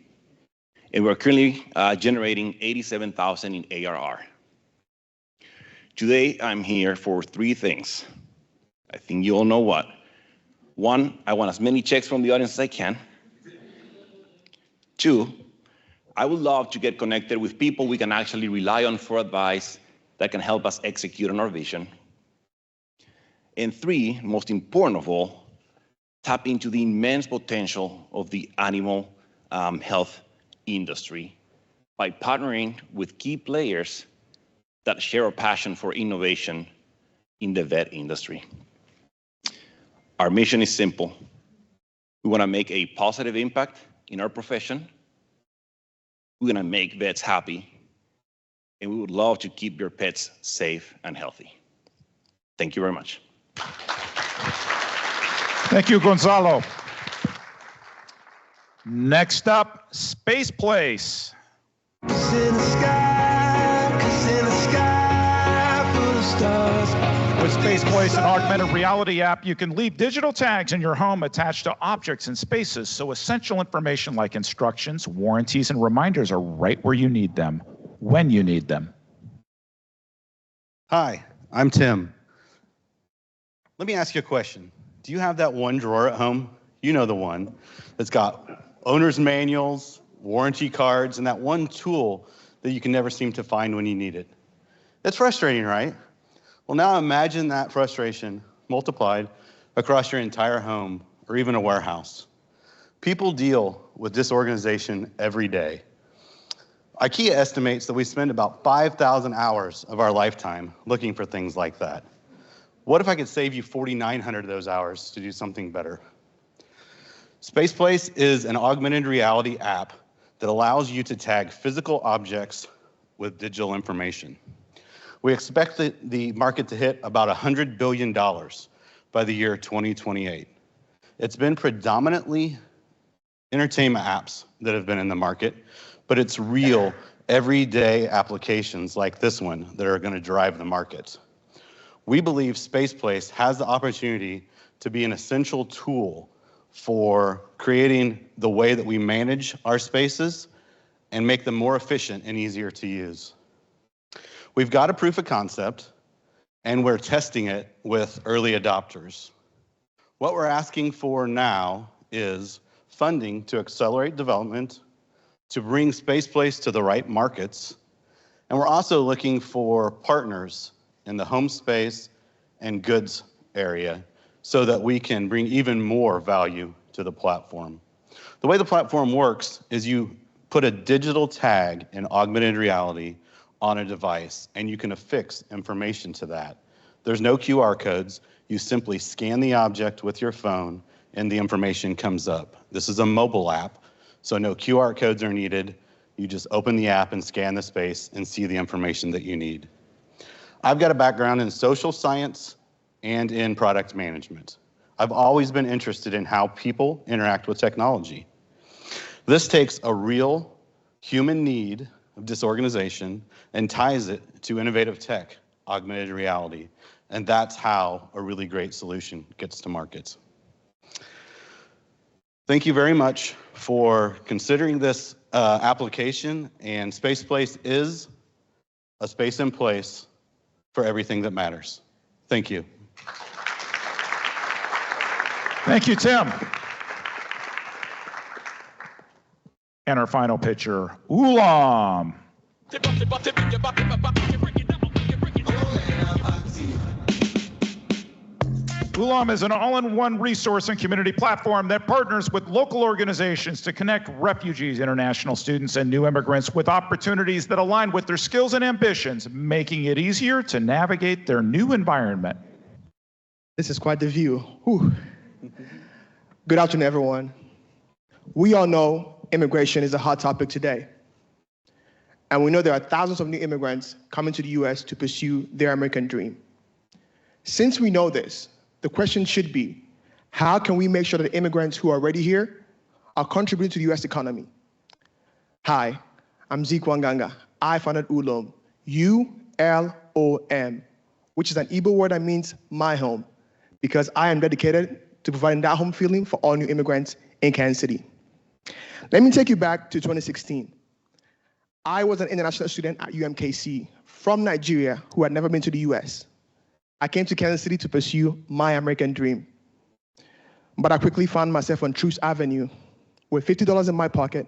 and we're currently generating $87,000 in ARR. Today, I'm here for 3 things. I think you all know what. 1, I want as many checks from the audience as I can. 2, I would love to get connected with people we can actually rely on for advice that can help us execute on our vision. And 3, most important of all, tap into the immense potential of the animal health industry by partnering with key players that share a passion for innovation in the vet industry. Our mission is simple. We want to make a positive impact in our profession. We're going to make vets happy, and we would love to keep your pets safe and healthy. Thank you very much. Thank you, Gonzalo. Next up, Space Place. With Space Spaceplace, an augmented reality app. You can leave digital tags in your home attached to objects and spaces, so essential information like instructions, warranties, and reminders are right where you need them, when you need them. Hi, I'm Tim. Let me ask you a question. Do you have that one drawer at home? You know the one that's got owner's manuals, warranty cards, and that one tool that you can never seem to find when you need it. It's frustrating, right? Well, now imagine that frustration multiplied across your entire home or even a warehouse. People deal with disorganization every day. IKEA estimates that we spend about 5,000 hours of our lifetime looking for things like that. What if I could save you 4,900 of those hours to do something better? Spaceplace is an augmented reality app that allows you to tag physical objects with digital information. We expect the market to hit about $100 billion by the year 2028. It's been predominantly entertainment apps that have been in the market, but it's real everyday applications like this one that are going to drive the market. We believe Spaceplace has the opportunity to be an essential tool for creating the way that we manage our spaces and make them more efficient and easier to use. We've got a proof of concept, and we're testing it with early adopters. What we're asking for now is funding to accelerate development, to bring Spaceplace to the right markets, and we're also looking for partners in the home space and goods area so that we can bring even more value to the platform. The way the platform works is you put a digital tag in augmented reality on a device, and you can affix information to that. There's no QR codes. You simply scan the object with your phone, and the information comes up. This is a mobile app, so no QR codes are needed. You just open the app and scan the space and see the information that you need. I've got a background in social science and in product management. I've always been interested in how people interact with technology. This takes a real human need of disorganization and ties it to innovative tech, augmented reality, and that's how a really great solution gets to market. Thank you very much for considering this application, and Spaceplace is a space in place for everything that matters. Thank you. Thank you, Tim. And our final pitcher, Ulam. Ulam is an all-in-one resource and community platform that partners with local organizations to connect refugees, international students, and new immigrants with opportunities that align with their skills and ambitions, making it easier to navigate their new environment. This is quite the view. Whew. Good afternoon, everyone. We all know immigration is a hot topic today. And we know there are thousands of new immigrants coming to the US to pursue their American dream. Since we know this, the question should be, how can we make sure that immigrants who are already here are contributing to the US economy? Hi, I'm Zeke Wanganga. I founded Ulom, U-L-O-M, which is an Igbo word that means my home, because I am dedicated to providing that home feeling for all new immigrants in Kansas City. Let me take you back to 2016. I was an international student at UMKC from Nigeria who had never been to the US. I came to Kansas City to pursue my American dream. But I quickly found myself on Truce Avenue with $50 in my pocket,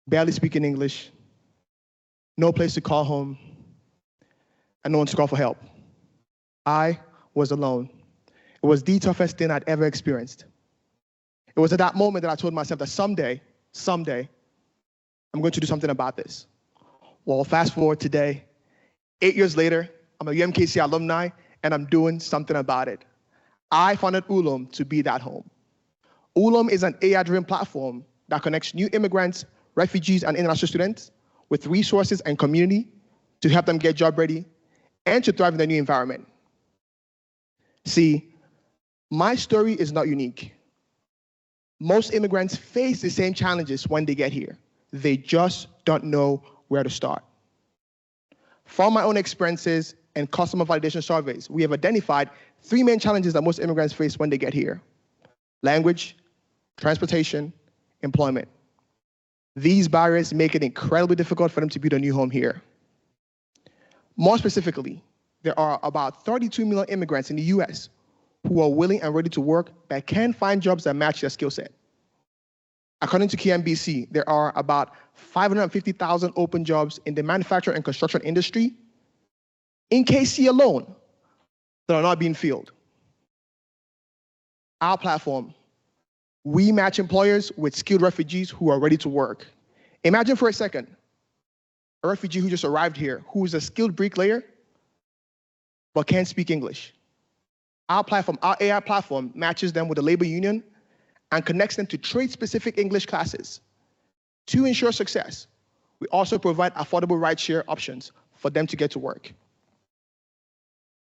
barely speaking English, no place to call home, and no one to call for help. I was alone. It was the toughest thing I'd ever experienced. It was at that moment that I told myself that someday, I'm going to do something about this. Well, fast forward today, 8 years later, I'm a UMKC alumni, and I'm doing something about it. I founded Ulom to be that home. Ulom is an AI-driven platform that connects new immigrants, refugees, and international students with resources and community to help them get job ready and to thrive in their new environment. See, my story is not unique. Most immigrants face the same challenges when they get here. They just don't know where to start. From my own experiences and customer validation surveys, we have identified 3 main challenges that most immigrants face when they get here: language, transportation, employment. These barriers make it incredibly difficult for them to build a new home here. More specifically, there are about 32 million immigrants in the US who are willing and ready to work but can't find jobs that match their skill set. According to KMBC, there are about 550,000 open jobs in the manufacturing and construction industry in KC alone that are not being filled. Our platform, we match employers with skilled refugees who are ready to work. Imagine for a second, a refugee who just arrived here, who is a skilled bricklayer, but can't speak English. Our platform, our AI platform, matches them with a labor union and connects them to trade-specific English classes. To ensure success, we also provide affordable rideshare options for them to get to work.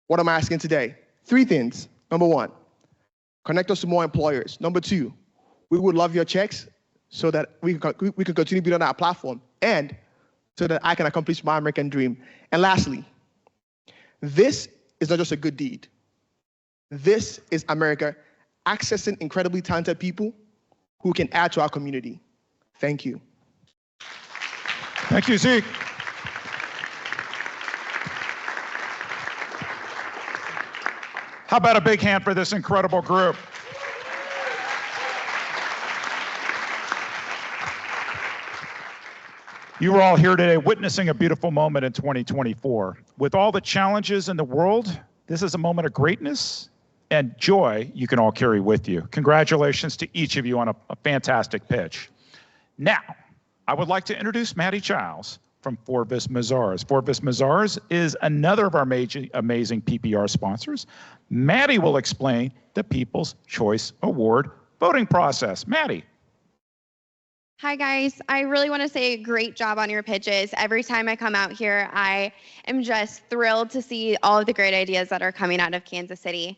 What am I asking today? 3 things. Number 1, connect us to more employers. Number 2, we would love your checks so that we can continue building our platform and so that I can accomplish my American dream. And lastly, this is not just a good deed. This is America accessing incredibly talented people who can add to our community. Thank you. Thank you, Zeke. How about a big hand for this incredible group? You are all here today witnessing a beautiful moment in 2024. With all the challenges in the world, this is a moment of greatness and joy you can all carry with you. Congratulations to each of you on a fantastic pitch. Now, I would like to introduce Maddie Giles from Forvis Mazars. Forvis Mazars is another of our amazing PPR sponsors. Maddie will explain the People's Choice Award voting process. Maddie. Hi guys, I really want to say great job on your pitches. Every time I come out here, I am just thrilled to see all of the great ideas that are coming out of Kansas City.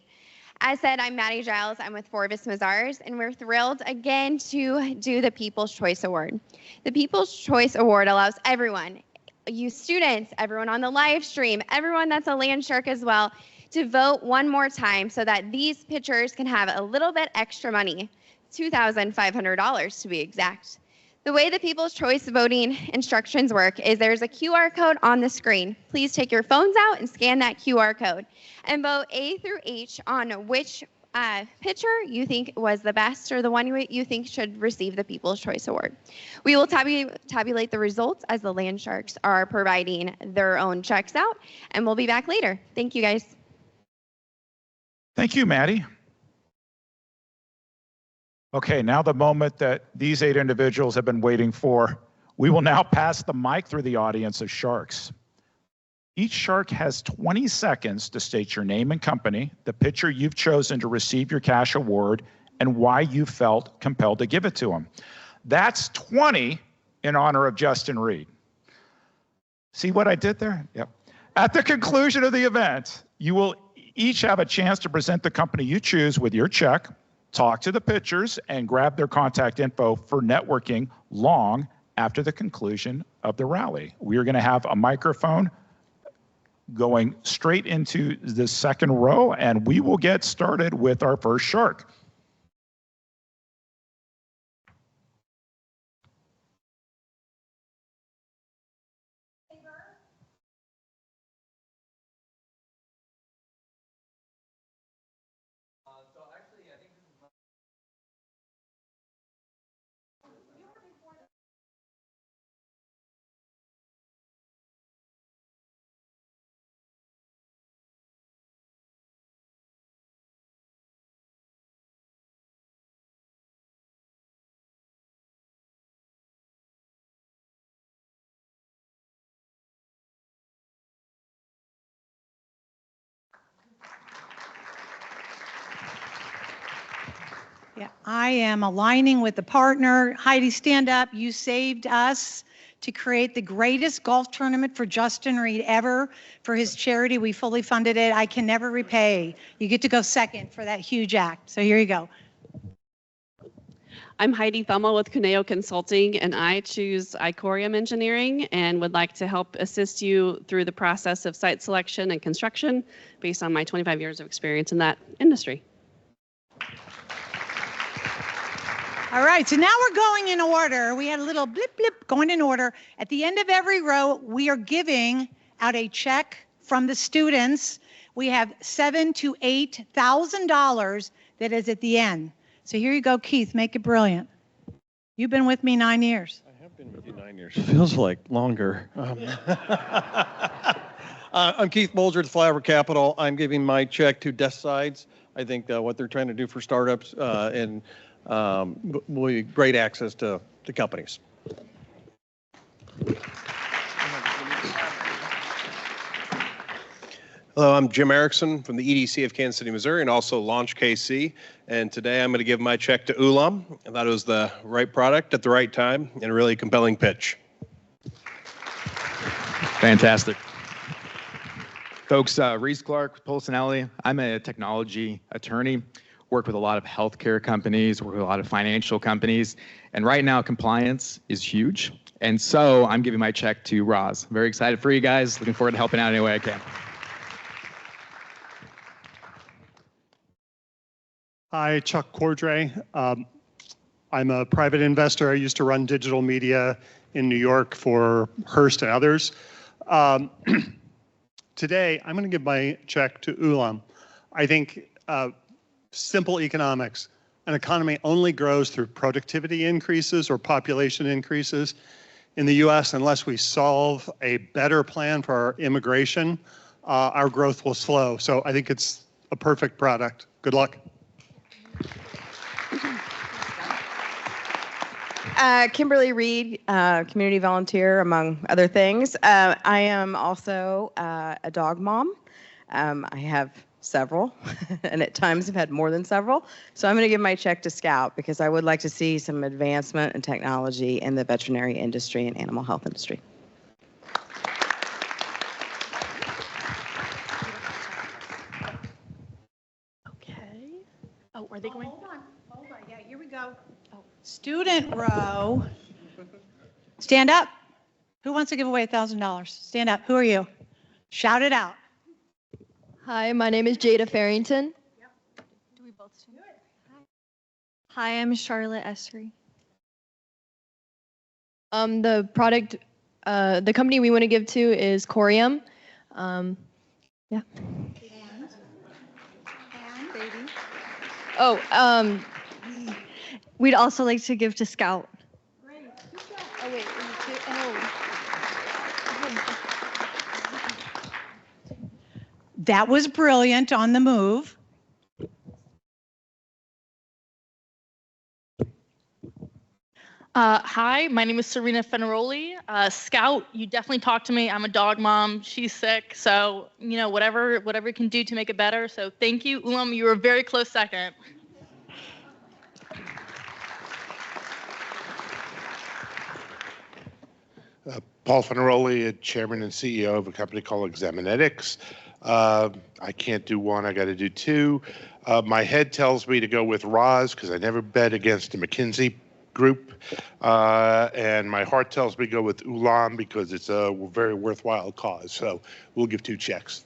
As said, I'm Maddie Giles, I'm with Forvis Mazars, and we're thrilled again to do the People's Choice Award. The People's Choice Award allows everyone, you students, everyone on the live stream, everyone that's a land shark as well, to vote one more time so that these pitchers can have a little bit extra money, $2,500 to be exact. The way the People's Choice voting instructions work is there's a QR code on the screen. Please take your phones out and scan that QR code and vote A through H on which pitcher you think was the best or the one you think should receive the People's Choice Award. We will tabulate the results as the land sharks are providing their own checks out, and we'll be back later. Thank you, guys. Thank you, Maddie. Okay, now the moment that these 8 individuals have been waiting for. We will now pass the mic through the audience of sharks. Each shark has 20 seconds to state your name and company, the pitcher you've chosen to receive your cash award, and why you felt compelled to give it to him. That's 20 in honor of Justin Reed. See what I did there? Yep. At the conclusion of the event, you will each have a chance to present the company you choose with your check, talk to the pitchers, and grab their contact info for networking long after the conclusion of the rally. We are going to have a microphone going straight into the second row, and we will get started with our first shark. Yeah, I am aligning with the partner. Heidi, stand up. You saved us to create the greatest golf tournament for Justin Reed ever for his charity. We fully funded it. I can never repay. You get to go second for that huge act. So here you go. I'm Heidi Thummel with Cuneo Consulting, and I choose Icorium Engineering and would like to help assist you through the process of site selection and construction based on my 25 years of experience in that industry. All right, so now we're going in order. We had a little blip, blip going in order. At the end of every row, we are giving out a check from the students. We have $7,000 to $8,000 that is at the end. So here you go, Keith, make it brilliant. You've been with me 9 years. I have been with you 9 years. Feels like longer. I'm Keith Bolger at Flyover Capital. I'm giving my check to Desk Sides. I think what they're trying to do for startups and will be great access to companies. Hello, I'm Jim Erickson from the EDC of Kansas City, Missouri, and also Launch KC. And today I'm going to give my check to Ulam. I thought it was the right product at the right time and a really compelling pitch. Fantastic. Folks, Reese Clark, Polson. I'm a technology attorney, work with a lot of healthcare companies, work with a lot of financial companies, and right now compliance is huge. And so I'm giving my check to Roz. Very excited for you guys, looking forward to helping out any way I can. Hi, Chuck Cordray. I'm a private investor. I used to run digital media in New York for Hearst and others. Today, I'm going to give my check to Ulam. I think simple economics. An economy only grows through productivity increases or population increases. In the US, unless we solve a better plan for our immigration, our growth will slow. So I think it's a perfect product. Good luck. Kimberly Reed, community volunteer, among other things. I am also a dog mom. I have several, and at times I've had more than several. So I'm going to give my check to Scout because I would like to see some advancement in technology in the veterinary industry and animal health industry. Okay. Oh, are they going? Hold on. Yeah, here we go. Student row. Stand up. Who wants to give away $1,000? Stand up. Who are you? Shout it out. Hi, my name is Jada Farrington. Do we both do it? Hi, I'm Charlotte Essery. The product, the company we want to give to is Corium. Yeah. Oh, we'd also like to give to Scout. Great. Oh, wait. That was brilliant on the move. Hi, my name is Serena Fenaroli. Scout, you definitely talked to me. I'm a dog mom. She's sick. So, you know, whatever you can do to make it better. So thank you. Ulam, you were a very close second. Paul Fenaroli, Chairman and CEO of a company called Examinetics. I can't do one, I got to do two. My head tells me to go with Roz because I never bet against a McKinsey group. And my heart tells me to go with Ulam because it's a very worthwhile cause. So we'll give two checks.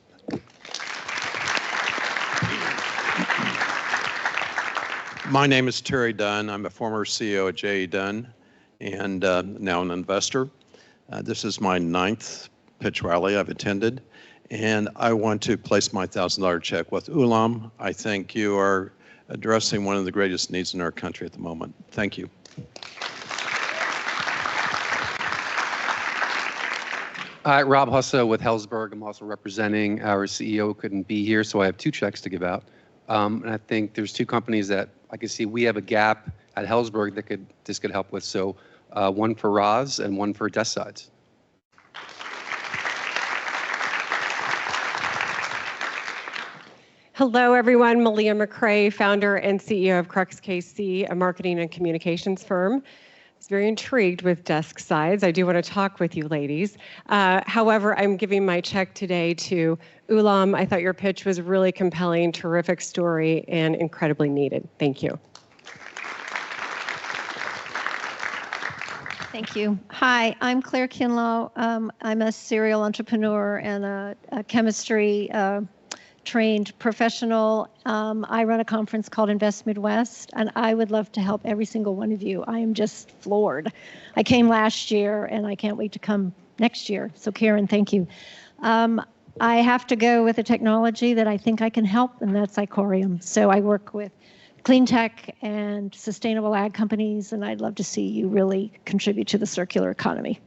My name is Terry Dunn. I'm a former CEO at J.E. Dunn and now an investor. This is my 9th pitch rally I've attended, and I want to place my $1,000 check with Ulam. I think you are addressing one of the greatest needs in our country at the moment. Thank you. Rob Hussa with Hellsberg. I'm also representing our CEO who couldn't be here, so I have two checks to give out. And I think there's two companies that I can see we have a gap at Hellsberg that this could help with. So one for Roz and one for Desk Sides. Hello, everyone. Malia McCrae, founder and CEO of Crux KC, a marketing and communications firm. I was very intrigued with Desk Sides. I do want to talk with you ladies. However, I'm giving my check today to Ulam. I thought your pitch was really compelling, terrific story, and incredibly needed. Thank you. Thank you. Hi, I'm Claire Kinlaw. I'm a serial entrepreneur and a chemistry trained professional. I run a conference called Invest Midwest, and I would love to help every single one of you. I am just floored. I came last year, and I can't wait to come next year. So Karen, thank you. I have to go with a technology that I think I can help, and that's Icorium. So I work with clean tech and sustainable ag companies, and I'd love to see you really contribute to the circular economy.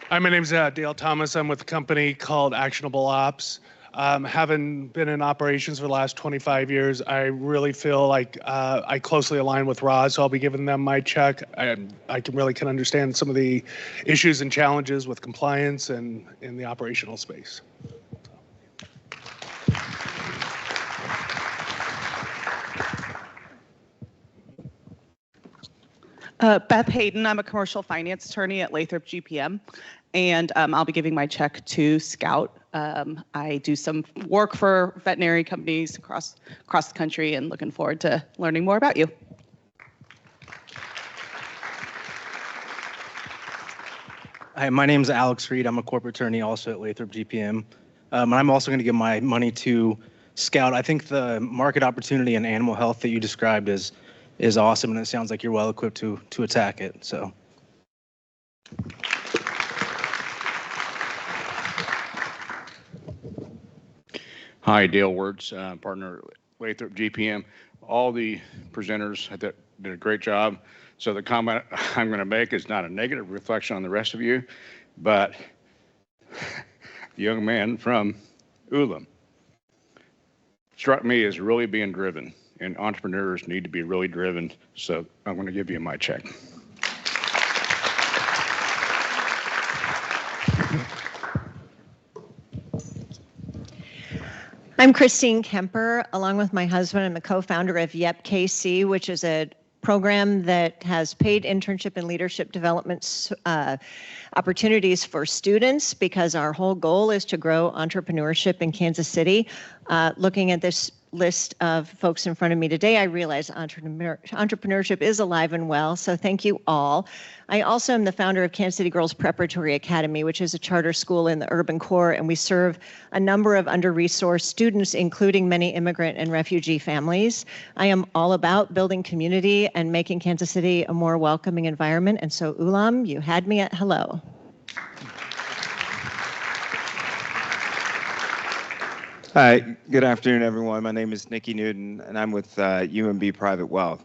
Hi, my name's Dale Thomas. I'm with a company called Actionable Ops. Having been in operations for the last 25 years, I really feel like I closely align with Roz, so I'll be giving them my check. I can understand some of the issues and challenges with compliance and in the operational space. Beth Hayden, I'm a commercial finance attorney at Lathrop GPM, and I'll be giving my check to Scout. I do some work for veterinary companies across the country and looking forward to learning more about you. Hi, my name is Alex Reed. I'm a corporate attorney also at Lathrop GPM. And I'm also going to give my money to Scout. I think the market opportunity in animal health that you described is awesome, and it sounds like you're well equipped to attack it. So. Hi, Dale Wertz, partner at Lathrop GPM. All the presenters did a great job. So the comment I'm going to make is not a negative reflection on the rest of you, but the young man from Ulam struck me as really being driven, and entrepreneurs need to be really driven. So I'm going to give you my check. I'm Christine Kemper. Along with my husband, I'm the co-founder of YEP KC, which is a program that has paid internship and leadership development opportunities for students, because our whole goal is to grow entrepreneurship in Kansas City. Looking at this list of folks in front of me today, I realize entrepreneurship is alive and well, so thank you all. I also am the founder of Kansas City Girls Preparatory Academy, which is a charter school in the urban core, and we serve a number of under-resourced students, including many immigrant and refugee families. I am all about building community and making Kansas City a more welcoming environment, and so Ulam, you had me at hello. Hi, good afternoon, everyone. My name is Nikki Newton, and I'm with UMB Private Wealth.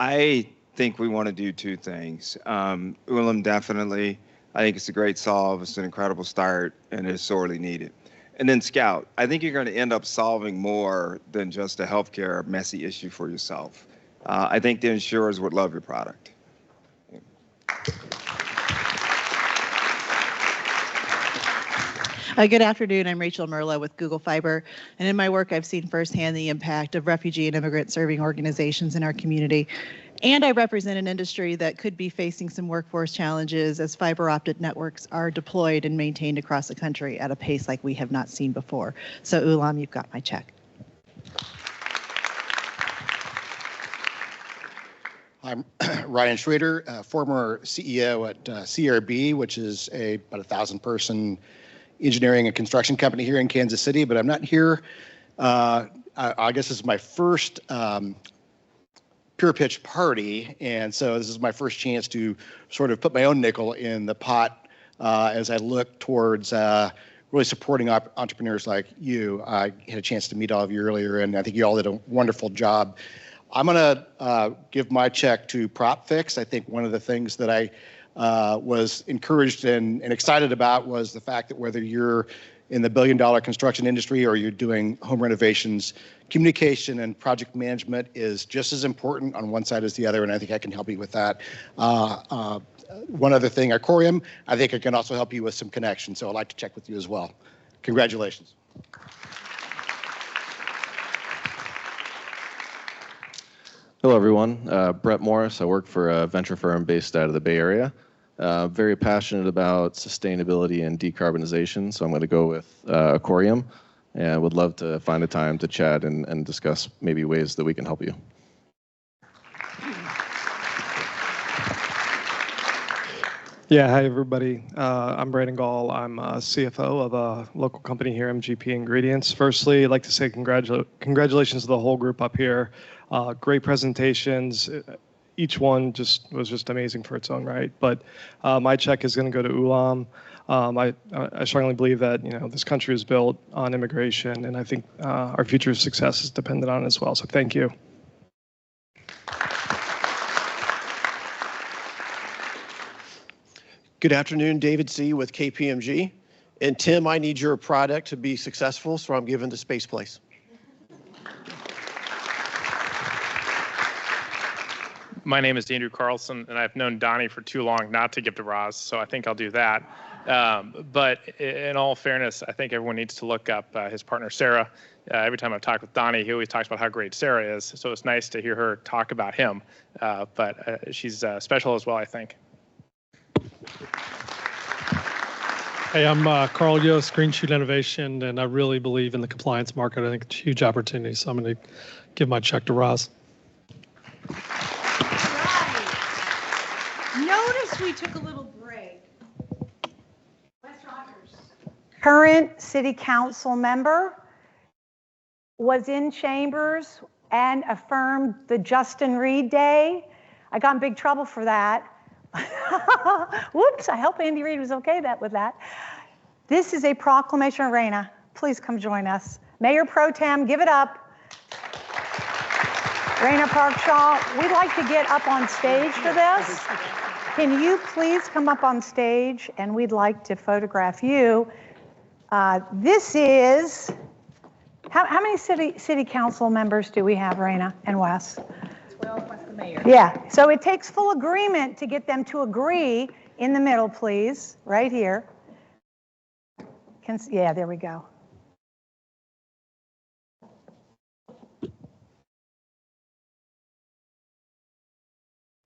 I think we want to do two things. Ulam, definitely. I think it's a great solve. It's an incredible start, and it's sorely needed. And then Scout, I think you're going to end up solving more than just a healthcare messy issue for yourself. I think the insurers would love your product. Good afternoon. I'm Rachel Merlo with Google Fiber, and in my work, I've seen firsthand the impact of refugee and immigrant serving organizations in our community. And I represent an industry that could be facing some workforce challenges as fiber optic networks are deployed and maintained across the country at a pace like we have not seen before. So Ulam, you've got my check. I'm Ryan Schrader, former CEO at CRB, which is about 1,000-person engineering and construction company here in Kansas City, but I'm not here. I guess this is my first Pure Pitch party, and so this is my first chance to sort of put my own nickel in the pot as I look towards really supporting entrepreneurs like you. I had a chance to meet all of you earlier, and I think you all did a wonderful job. I'm going to give my check to PropFix. I think one of the things that I was encouraged and excited about was the fact that whether you're in the billion-dollar construction industry or you're doing home renovations, communication and project management is just as important on one side as the other, and I think I can help you with that. One other thing, Icorium, I think I can also help you with some connections, so I'd like to check with you as well. Congratulations. Hello, everyone. Brett Morris. I work for a venture firm based out of the Bay Area. Very passionate about sustainability and decarbonization, so I'm going to go with Icorium, and would love to find a time to chat and discuss maybe ways that we can help you. Yeah, hi everybody. I'm Brandon Gall. I'm CFO of a local company here, MGP Ingredients. Firstly, I'd like to say congratulations to the whole group up here. Great presentations. Each one was just amazing for its own right. But my check is going to go to Ulam. I strongly believe that this country is built on immigration, and I think our future success is dependent on it as well. So thank you. Good afternoon, David C. with KPMG. And Tim, I need your product to be successful, so I'm giving to Space Place. My name is Andrew Carlson, and I've known Donnie for too long not to give to Roz, so I think I'll do that. But in all fairness, I think everyone needs to look up his partner, Sarah. Every time I've talked with Donnie, he always talks about how great Sarah is, so it's nice to hear her talk about him. But she's special as well, I think. Hey, I'm Carl Yost, Green Shoot Innovation, and I really believe in the compliance market. I think it's a huge opportunity, so I'm going to give my check to Roz. Notice we took a little break. Wes Rogers, current city council member, was in chambers and affirmed the Justin Reed Day. I got in big trouble for that. Whoops, I hope Andy Reid was okay with that. This is a proclamation of Raina. Please come join us. Mayor Pro Tem, give it up. Raina Parkshaw, we'd like to get up on stage for this. Can you please come up on stage, and we'd like to photograph you. This is, how many city council members do we have, Raina and Wes? 12 plus the mayor. Yeah, so it takes full agreement to get them to agree. In the middle, please, right here. Yeah, there we go.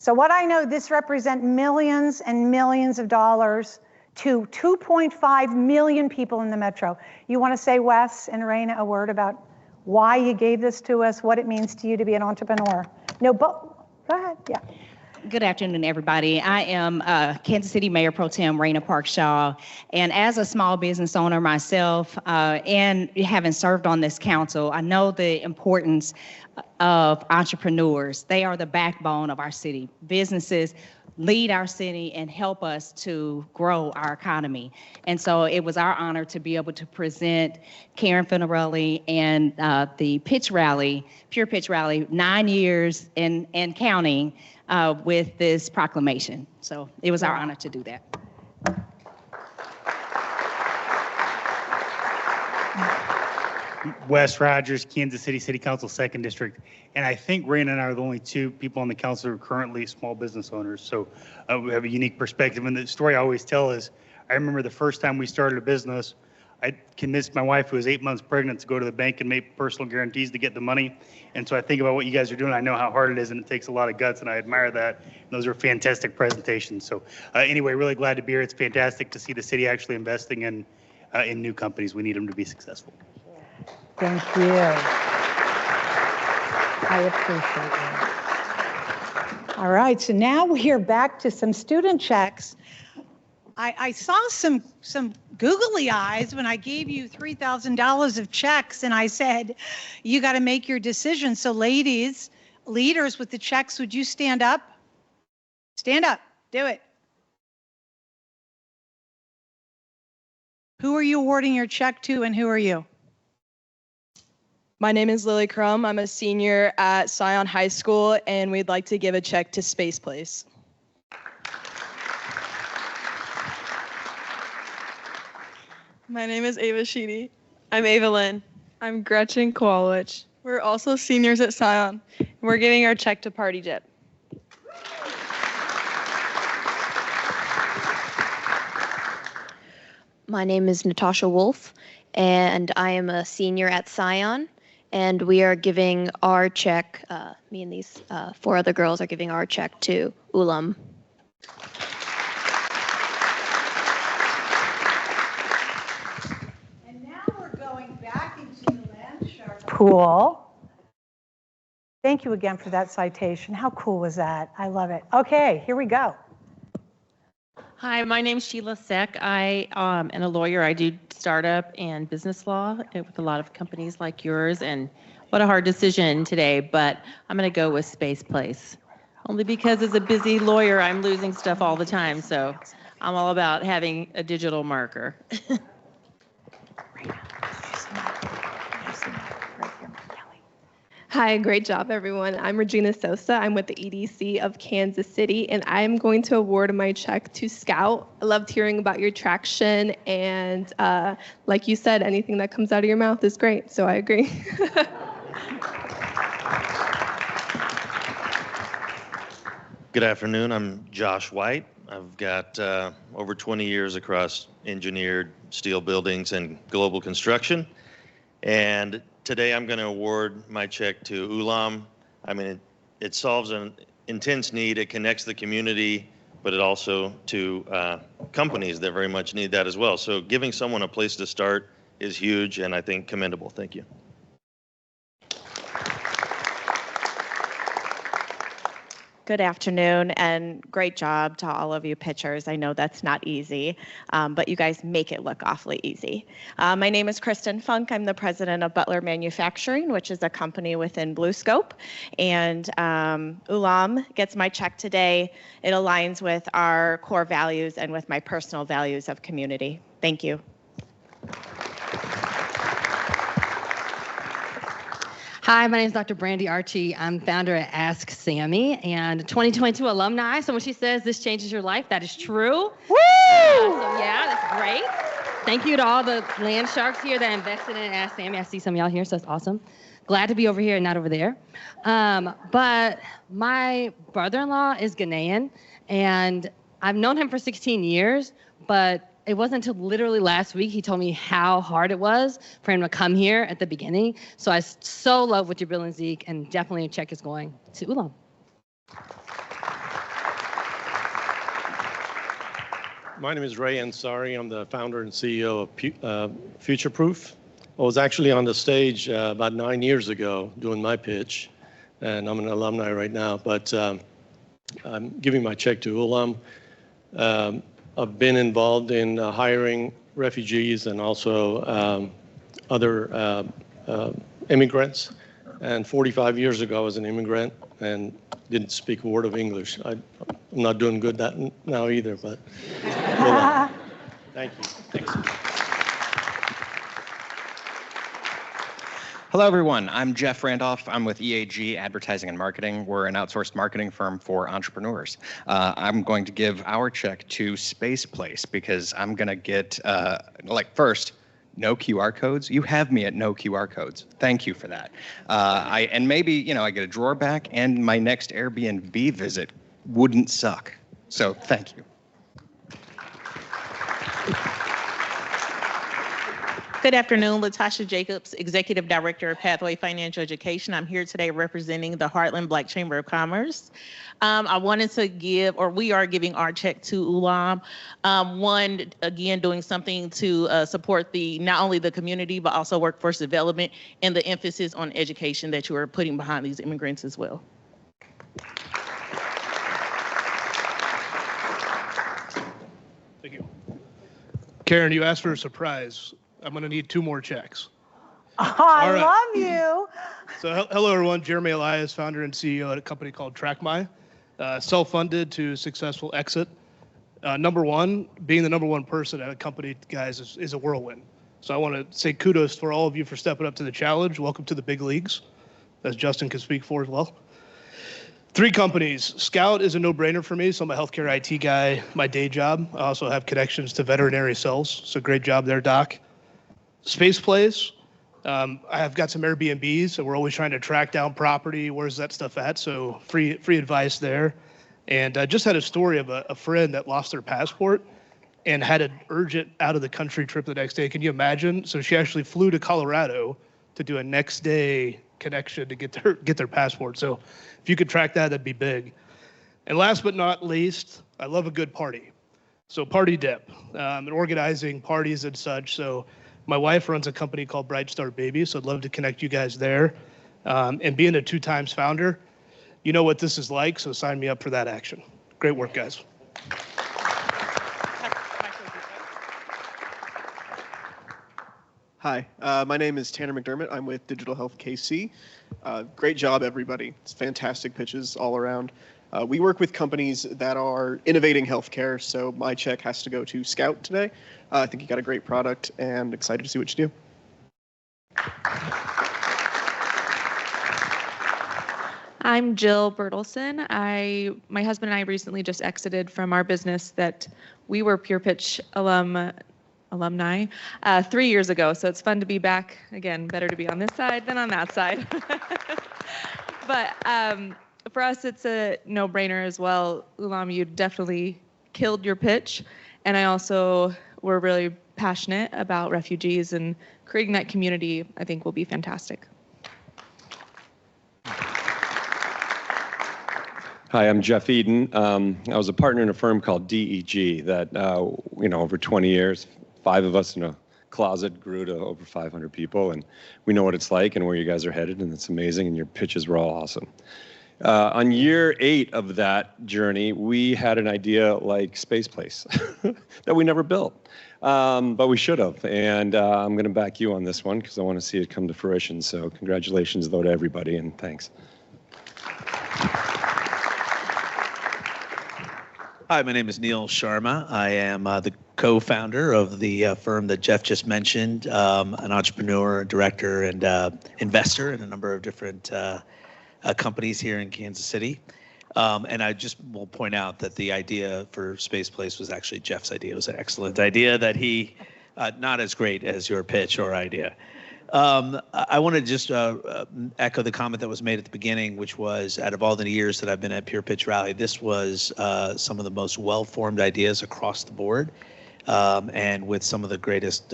So what I know, this represents millions and millions of dollars to 2.5 million people in the metro. You want to say, Wes and Raina, a word about why you gave this to us, what it means to you to be an entrepreneur? No, but go ahead, yeah. Good afternoon, everybody. I am Kansas City Mayor Pro Tem Raina Parkshaw, and as a small business owner myself, and having served on this council, I know the importance of entrepreneurs. They are the backbone of our city. Businesses lead our city and help us to grow our economy. And so it was our honor to be able to present Karen Finarelli and the pitch rally, Pure Pitch Rally, 9 years and counting with this proclamation. So it was our honor to do that. Wes Rogers, Kansas City City Council, 2nd District. And I think Raina and I are the only two people on the council who are currently small business owners. So we have a unique perspective. And the story I always tell is, I remember the first time we started a business, I convinced my wife, who was 8 months pregnant, to go to the bank and make personal guarantees to get the money. And so I think about what you guys are doing. I know how hard it is, and it takes a lot of guts, and I admire that. And those are fantastic presentations. So anyway, really glad to be here. It's fantastic to see the city actually investing in new companies. We need them to be successful. Thank you. I appreciate it. All right, so now we are back to some student checks. I saw some googly eyes when I gave you $3,000 of checks, and I said, you got to make your decision. So ladies, leaders with the checks, would you stand up? Stand up, do it. Who are you awarding your check to, and who are you? My name is Lily Crum. I'm a senior at Scion High School, and we'd like to give a check to Space Place. My name is Ava Sheedy. I'm Ava Lynn. I'm Gretchen Kowalwich. We're also seniors at Scion. We're giving our check to Party Jet. My name is Natasha Wolf, and I am a senior at Scion, and we are giving our check, me and these 4 other girls are giving our check to Ulam. Cool. Thank you again for that citation. How cool was that? I love it. Okay, here we go. Hi, my name's Sheila Seck. I am a lawyer. I do startup and business law with a lot of companies like yours. And what a hard decision today, but I'm going to go with Space Place. Only because as a busy lawyer, I'm losing stuff all the time. So I'm all about having a digital marker. Hi, great job, everyone. I'm Regina Sosa. I'm with the EDC of Kansas City, and I'm going to award my check to Scout. I loved hearing about your traction, and like you said, anything that comes out of your mouth is great, so I agree. Good afternoon. I'm Josh White. I've got over 20 years across engineered steel buildings and global construction. And today I'm going to award my check to Ulam. I mean, it solves an intense need. It connects the community, but it also to companies that very much need that as well. So giving someone a place to start is huge and I think commendable. Thank you. Good afternoon, and great job to all of you pitchers. I know that's not easy, but you guys make it look awfully easy. My name is Kristen Funk. I'm the president of Butler Manufacturing, which is a company within BlueScope. And Ulam gets my check today. It aligns with our core values and with my personal values of community. Thank you. Hi, my name is Dr. Brandy Archie. I'm founder at Ask Sammy and 2022 alumni. So when she says this changes your life, that is true. Woo! So yeah, that's great. Thank you to all the land sharks here that invested in Ask Sammy. I see some of y'all here, so that's awesome. Glad to be over here and not over there. But my brother-in-law is Ghanaian, and I've known him for 16 years, but it wasn't until literally last week he told me how hard it was for him to come here at the beginning. So I so love what you're building, Zeke, and definitely a check is going to Ulam. My name is Ray Ansari. I'm the founder and CEO of Future Proof. I was actually on the stage about 9 years ago doing my pitch, and I'm an alumni right now, but I'm giving my check to Ulam. I've been involved in hiring refugees and also other immigrants. And 45 years ago, I was an immigrant and didn't speak a word of English. I'm not doing good that now either, but thank you. Thanks. Hello, everyone. I'm Jeff Randolph. I'm with EAG Advertising and Marketing. We're an outsourced marketing firm for entrepreneurs. I'm going to give our check to Space Place because I'm going to get, first, no QR codes. You have me at no QR codes. Thank you for that. And maybe, I get a drawer back and my next Airbnb visit wouldn't suck. So thank you. Good afternoon, Latasha Jacobs, Executive Director of Pathway Financial Education. I'm here today representing the Heartland Black Chamber of Commerce. I wanted to we are giving our check to Ulam. One, again, doing something to support not only the community, but also workforce development and the emphasis on education that you are putting behind these immigrants as well. Thank you. Karen, you asked for a surprise. I'm going to need 2 more checks. I love you. So hello, everyone. Jeremy Elias, founder and CEO at a company called TrackMy. Self-funded to successful exit. Number one, being the number one person at a company, guys, is a whirlwind. So I want to say kudos for all of you for stepping up to the challenge. Welcome to the big leagues, as Justin can speak for as well. 3 companies. Scout is a no-brainer for me, so I'm a healthcare IT guy, my day job. I also have connections to veterinary sales, so great job there, Doc. Space Place, I have got some Airbnbs, so we're always trying to track down property. Where's that stuff at? So free advice there. And I just had a story of a friend that lost their passport and had an urgent out-of-the-country trip the next day. Can you imagine? So she actually flew to Colorado to do a next-day connection to get their passport. So if you could track that, that'd be big. And last but not least, I love a good party. So Party Dip, and organizing parties and such. So my wife runs a company called Bright Star Baby, so I'd love to connect you guys there. And being a 2-times founder, you know what this is like, so sign me up for that action. Great work, guys. Hi, my name is Tanner McDermott. I'm with Digital Health KC. Great job, everybody. It's fantastic pitches all around. We work with companies that are innovating healthcare, so my check has to go to Scout today. I think you got a great product and excited to see what you do. I'm Jill Bertelson. My husband and I recently just exited from our business that we were Pure Pitch alumni 3 years ago. So it's fun to be back again. Better to be on this side than on that side. But for us, it's a no-brainer as well. Ulam, you definitely killed your pitch, and I also were really passionate about refugees, and creating that community I think will be fantastic. Hi, I'm Jeff Eden. I was a partner in a firm called DEG that, over 20 years, 5 of us in a closet grew to over 500 people, and we know what it's like and where you guys are headed, and it's amazing, and your pitches were all awesome. On year 8 of that journey, we had an idea like Space Place that we never built, but we should have, and I'm going to back you on this one because I want to see it come to fruition, so congratulations, though, to everybody, and thanks. Hi, my name is Neil Sharma. I am the co-founder of the firm that Jeff just mentioned, an entrepreneur, director, and investor in a number of different companies here in Kansas City. And I just will point out that the idea for Space Place was actually Jeff's idea. It was an excellent idea that he, not as great as your pitch or idea. I want to just echo the comment that was made at the beginning, which was, out of all the years that I've been at Pure Pitch Rally, this was some of the most well-formed ideas across the board, and with some of the greatest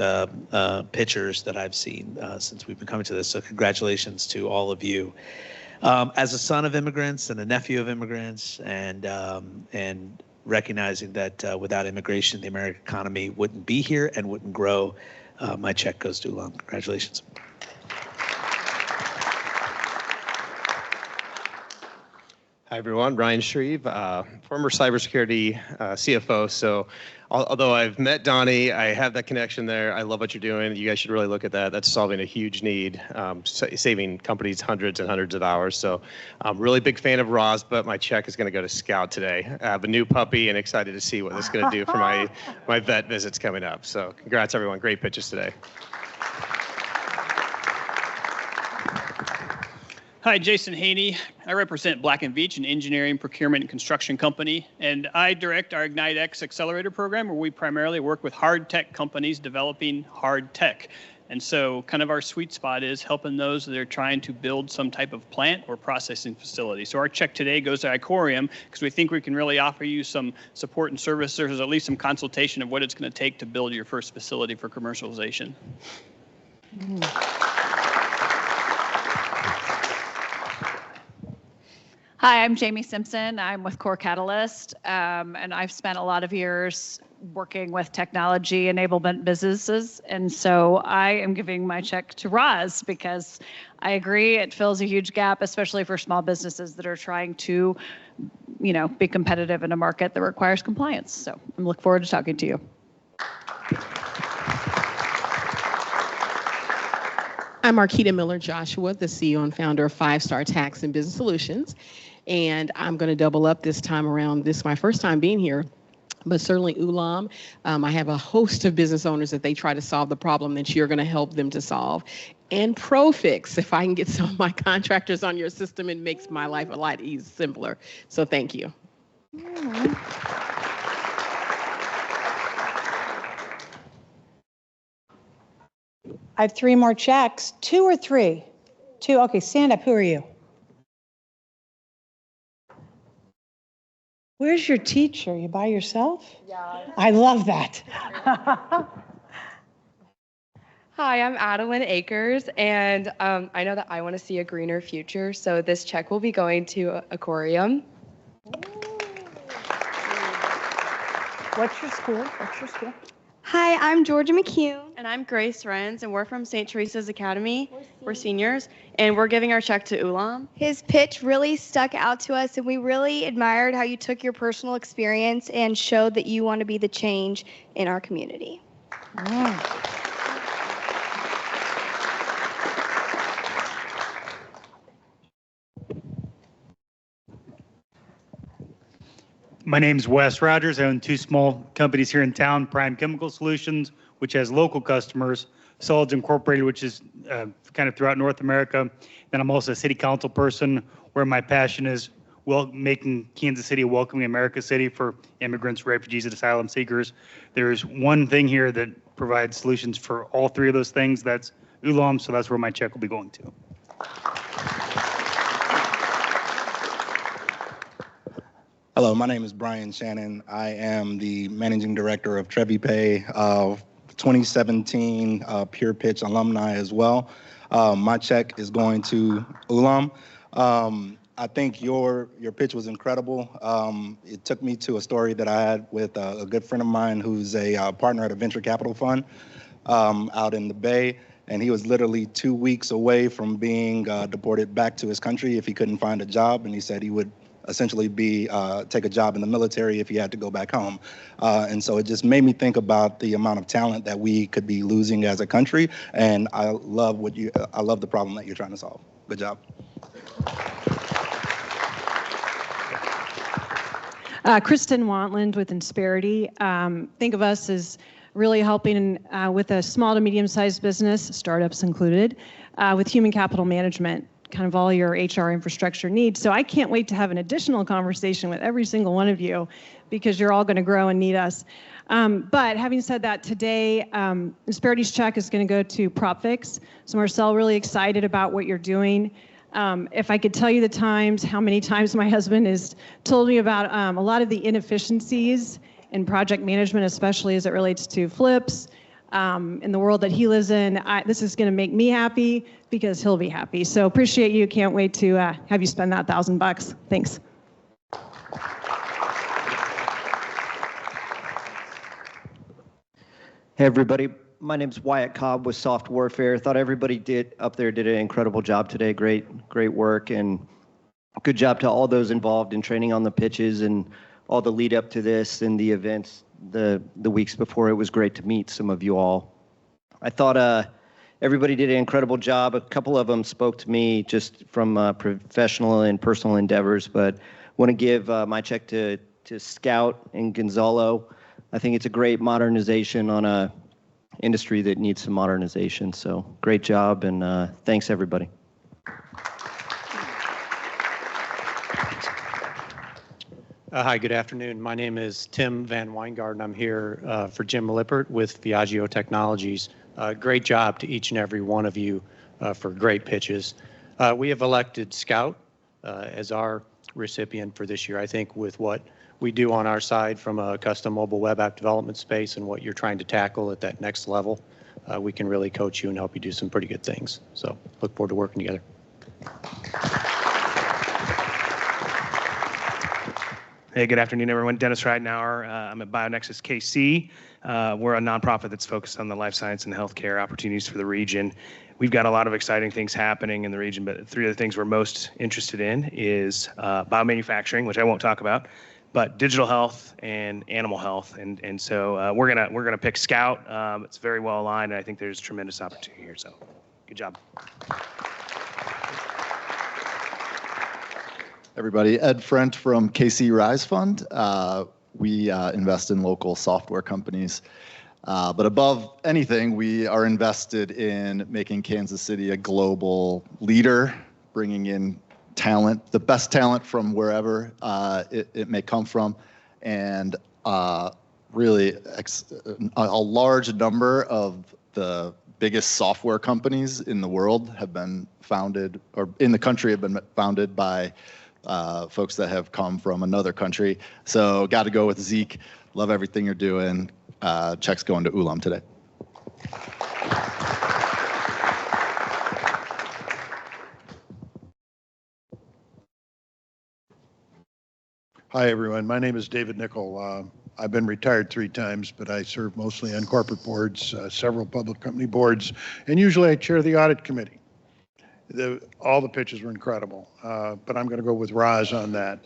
pitchers that I've seen since we've been coming to this. So congratulations to all of you. As a son of immigrants and a nephew of immigrants, and recognizing that without immigration, the American economy wouldn't be here and wouldn't grow, my check goes to Ulam. Congratulations. Hi, everyone. Ryan Shreve, former cybersecurity CFO. So although I've met Donnie, I have that connection there. I love what you're doing. You guys should really look at that. That's solving a huge need, saving companies hundreds and hundreds of hours. So I'm really big fan of Roz, but my check is going to go to Scout today. I have a new puppy and excited to see what this is going to do for my vet visits coming up. So congrats, everyone. Great pitches today. Hi, Jason Haney. I represent Black & Veatch, an engineering, procurement, and construction company, and I direct our IgniteX Accelerator program, where we primarily work with hard tech companies developing hard tech. And so kind of our sweet spot is helping those that are trying to build some type of plant or processing facility. So our check today goes to Icorium because we think we can really offer you some support and service. There's at least some consultation of what it's going to take to build your first facility for commercialization. Hi, I'm Jamie Simpson. I'm with Core Catalyst, and I've spent a lot of years working with technology enablement businesses. And so I am giving my check to Roz because I agree it fills a huge gap, especially for small businesses that are trying to, be competitive in a market that requires compliance. So I look forward to talking to you. I'm Marquita Miller Joshua, the CEO and founder of 5 Star Tax and Business Solutions. And I'm going to double up this time around. This is my first time being here, but certainly Ulam. I have a host of business owners that they try to solve the problem that you're going to help them to solve. And Profix, if I can get some of my contractors on your system, it makes my life a lot simpler. So thank you. I have 3 more checks. 2 or 3? 2. Okay, stand up. Who are you? Where's your teacher? You by yourself? Yeah. I love that. Hi, I'm Adeline Akers, and I know that I want to see a greener future, so this check will be going to Icorium. What's your school? What's your school? Hi, I'm Georgia McHugh. And I'm Grace Renz, and we're from St. Teresa's Academy. We're seniors, and we're giving our check to Ulam. His pitch really stuck out to us, and we really admired how you took your personal experience and showed that you want to be the change in our community. My name's Wes Rogers. I own 2 small companies here in town, Prime Chemical Solutions, which has local customers, Solids Incorporated, which is kind of throughout North America. Then I'm also a city council person where my passion is making Kansas City a welcoming America city for immigrants, refugees, and asylum seekers. There's one thing here that provides solutions for all 3 of those things. That's Ulam, so that's where my check will be going to. Hello, my name is Brian Shannon. I am the managing director of TreviPay, 2017 Pure Pitch alumni as well. My check is going to Ulam. I think your pitch was incredible. It took me to a story that I had with a good friend of mine who's a partner at a venture capital fund out in the Bay. And he was literally 2 weeks away from being deported back to his country if he couldn't find a job. And he said he would essentially take a job in the military if he had to go back home. And so it just made me think about the amount of talent that we could be losing as a country. And I love the problem that you're trying to solve. Good job. Kristen Wantland with Insperity. Think of us as really helping with a small to medium-sized business, startups included, with human capital management, kind of all your HR infrastructure needs. So I can't wait to have an additional conversation with every single one of you because you're all going to grow and need us. But having said that, today, Insperity's check is going to go to PropFix. So Marcel, really excited about what you're doing. If I could tell you how many times my husband has told me about a lot of the inefficiencies in project management, especially as it relates to flips, in the world that he lives in, this is going to make me happy because he'll be happy. So appreciate you. Can't wait to have you spend that $1,000. Thanks. Hey everybody, my name's Wyatt Cobb with Soft Warfare. Thought everybody did an incredible job today. Great work, and good job to all those involved in training on the pitches and all the lead up to this and the events the weeks before. It was great to meet some of you all. I thought everybody did an incredible job. A couple of them spoke to me just from professional and personal endeavors, but want to give my check to Scout and Gonzalo. I think it's a great modernization on a industry that needs some modernization. So great job, and thanks everybody. Hi, good afternoon. My name is Tim Van Weingarten. I'm here for Jim Lippert with Viaggio Technologies. Great job to each and every one of you for great pitches. We have elected Scout as our recipient for this year. I think with what we do on our side from a custom mobile web app development space and what you're trying to tackle at that next level, we can really coach you and help you do some pretty good things. So look forward to working together. Hey, good afternoon, everyone. Dennis Ridenauer. I'm at BioNexus KC. We're a nonprofit that's focused on the life science and healthcare opportunities for the region. We've got a lot of exciting things happening in the region, but 3 of the things we're most interested in is biomanufacturing, which I won't talk about, but digital health and animal health. And so we're gonna pick Scout. It's very well aligned, and I think there's tremendous opportunity here. So, good job. Everybody, Ed Frent from KC Rise Fund. We invest in local software companies. But above anything, we are invested in making Kansas City a global leader, bringing in talent, the best talent from wherever it may come from. And really, a large number of the biggest software companies in the world have been founded, or in the country have been founded by folks that have come from another country. So got to go with Zeke. Love everything you're doing. Check's going to Ulam today. Hi, everyone. My name is David Nickel. I've been retired 3 times, but I serve mostly on corporate boards, several public company boards, and usually I chair the audit committee. All the pitches were incredible, but I'm going to go with Roz on that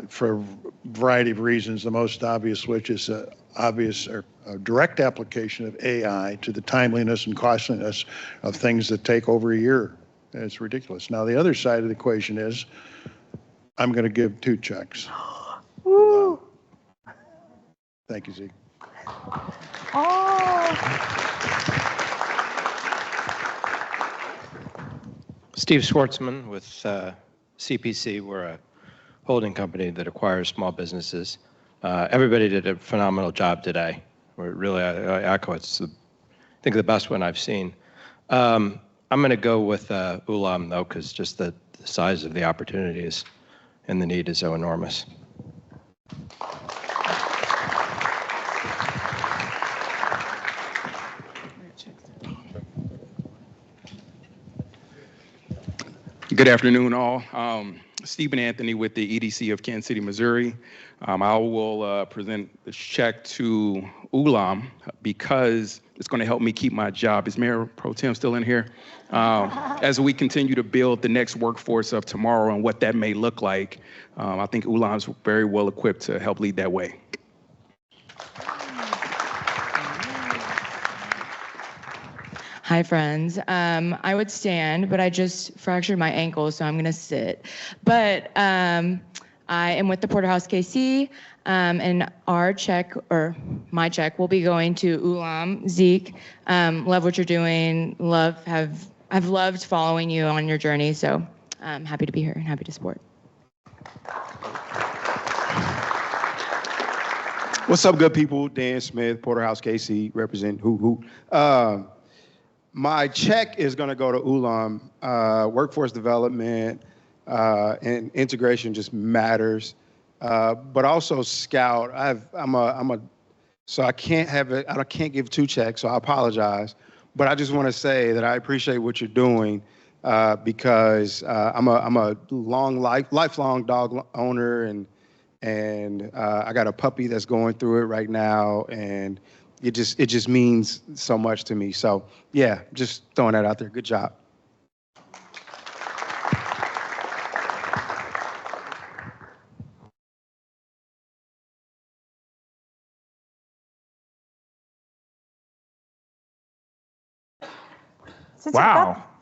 for a variety of reasons. The most obvious, which is a direct application of AI to the timeliness and costliness of things that take over a year. It's ridiculous. Now, the other side of the equation is I'm going to give 2 checks. Woo. Thank you, Zeke. Oh. Steve Schwartzman with CPC. We're a holding company that acquires small businesses. Everybody did a phenomenal job today. We're really, I echo, it's I think the best one I've seen. I'm going to go with Ulam though, because just the size of the opportunities and the need is so enormous. Good afternoon, all. Stephen Anthony with the EDC of Kansas City, Missouri. I will present this check to Ulam because it's going to help me keep my job. Is Mayor Pro Tem still in here? As we continue to build the next workforce of tomorrow and what that may look like, I think Ulam's very well equipped to help lead that way. Hi, friends. I would stand, but I just fractured my ankle, so I'm going to sit. But I am with the Porterhouse KC, and our check, or my check, will be going to Ulam. Zeke, love what you're doing. I've loved following you on your journey, so I'm happy to be here and happy to support. What's up, good people? Dan Smith, Porterhouse KC, represent Hoot Hoot. My check is going to go to Ulam. Workforce development and integration just matters, but also Scout. So I can't have it. I can't give two checks, so I apologize. But I just want to say that I appreciate what you're doing because I'm a lifelong dog owner, and I got a puppy that's going through it right now, and it just means so much to me. So yeah, just throwing that out there. Good job.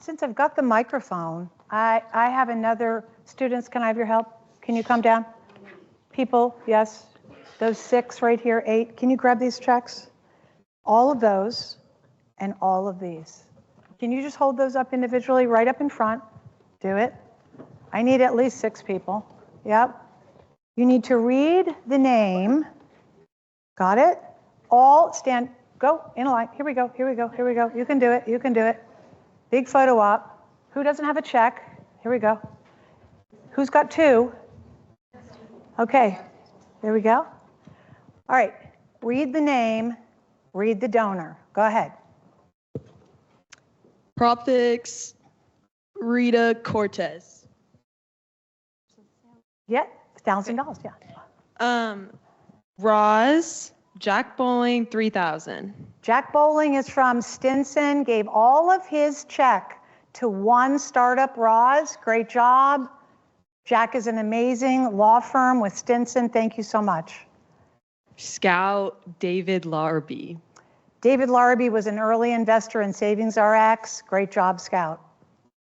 Since I've got the microphone, I have another, students, can I have your help? Can you come down? People, yes, those 6 right here, 8, can you grab these checks? All of those and all of these. Can you just hold those up individually, right up in front? Do it. I need at least 6 people. Yep. You need to read the name. Got it? All stand, go in a line. Here we go, here we go, here we go. You can do it, you can do it. Big photo op. Who doesn't have a check? Here we go. Who's got 2? Okay, there we go. All right, read the name, read the donor. Go ahead. Proptix, Rita Cortez. Yeah, $1,000, yeah. Roz, Jack Bowling, 3,000. Jack Bowling is from Stinson, gave all of his check to one startup, Roz. Great job. Jack is an amazing law firm with Stinson. Thank you so much. Scout, David Larby. David Larby was an early investor in Savings RX. Great job, Scout.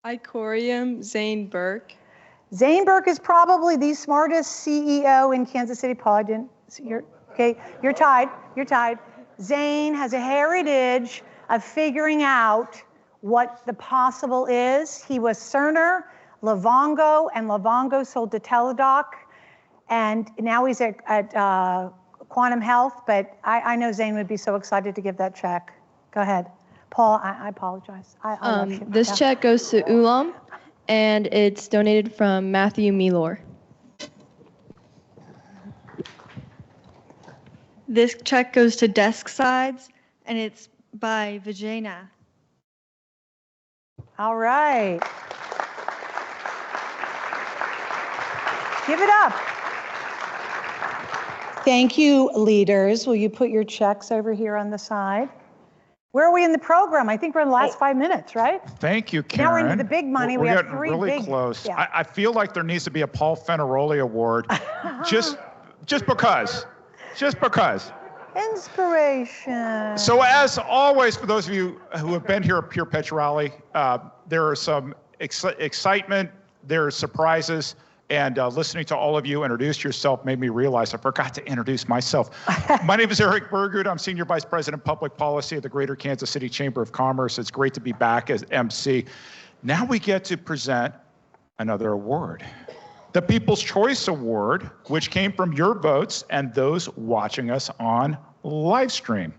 Icorium, Zane Burke. Zane Burke is probably the smartest CEO in Kansas City. Paul, I didn't, you're tied, you're tied. Zane has a heritage of figuring out what the possible is. He was Cerner, Livongo, and Livongo sold to Teladoc, and now he's at Quantum Health, but I know Zane would be so excited to give that check. Go ahead. Paul, I apologize. I love you. This check goes to Ulam, and it's donated from Matthew Milor. This check goes to Desk Sides, and it's by Vijayna. All right. Give it up. Thank you, leaders. Will you put your checks over here on the side? Where are we in the program? I think we're in the last 5 minutes, right? Thank you, Karen. Now we're into the big money. We're we have getting 3 really big, close. Yeah. I feel like there needs to be a Paul Fenaroli Award, just because. Inspiration. So as always, for those of you who have been here at Pure Pitch Rally, there are some excitement, there are surprises, And listening to all of you introduce yourself made me realize I forgot to introduce myself. My name is Eric Burgood. I'm Senior Vice President of Public Policy at the Greater Kansas City Chamber of Commerce. It's great to be back as MC. Now we get to present another award. The People's Choice Award, which came from your votes and those watching us on live stream.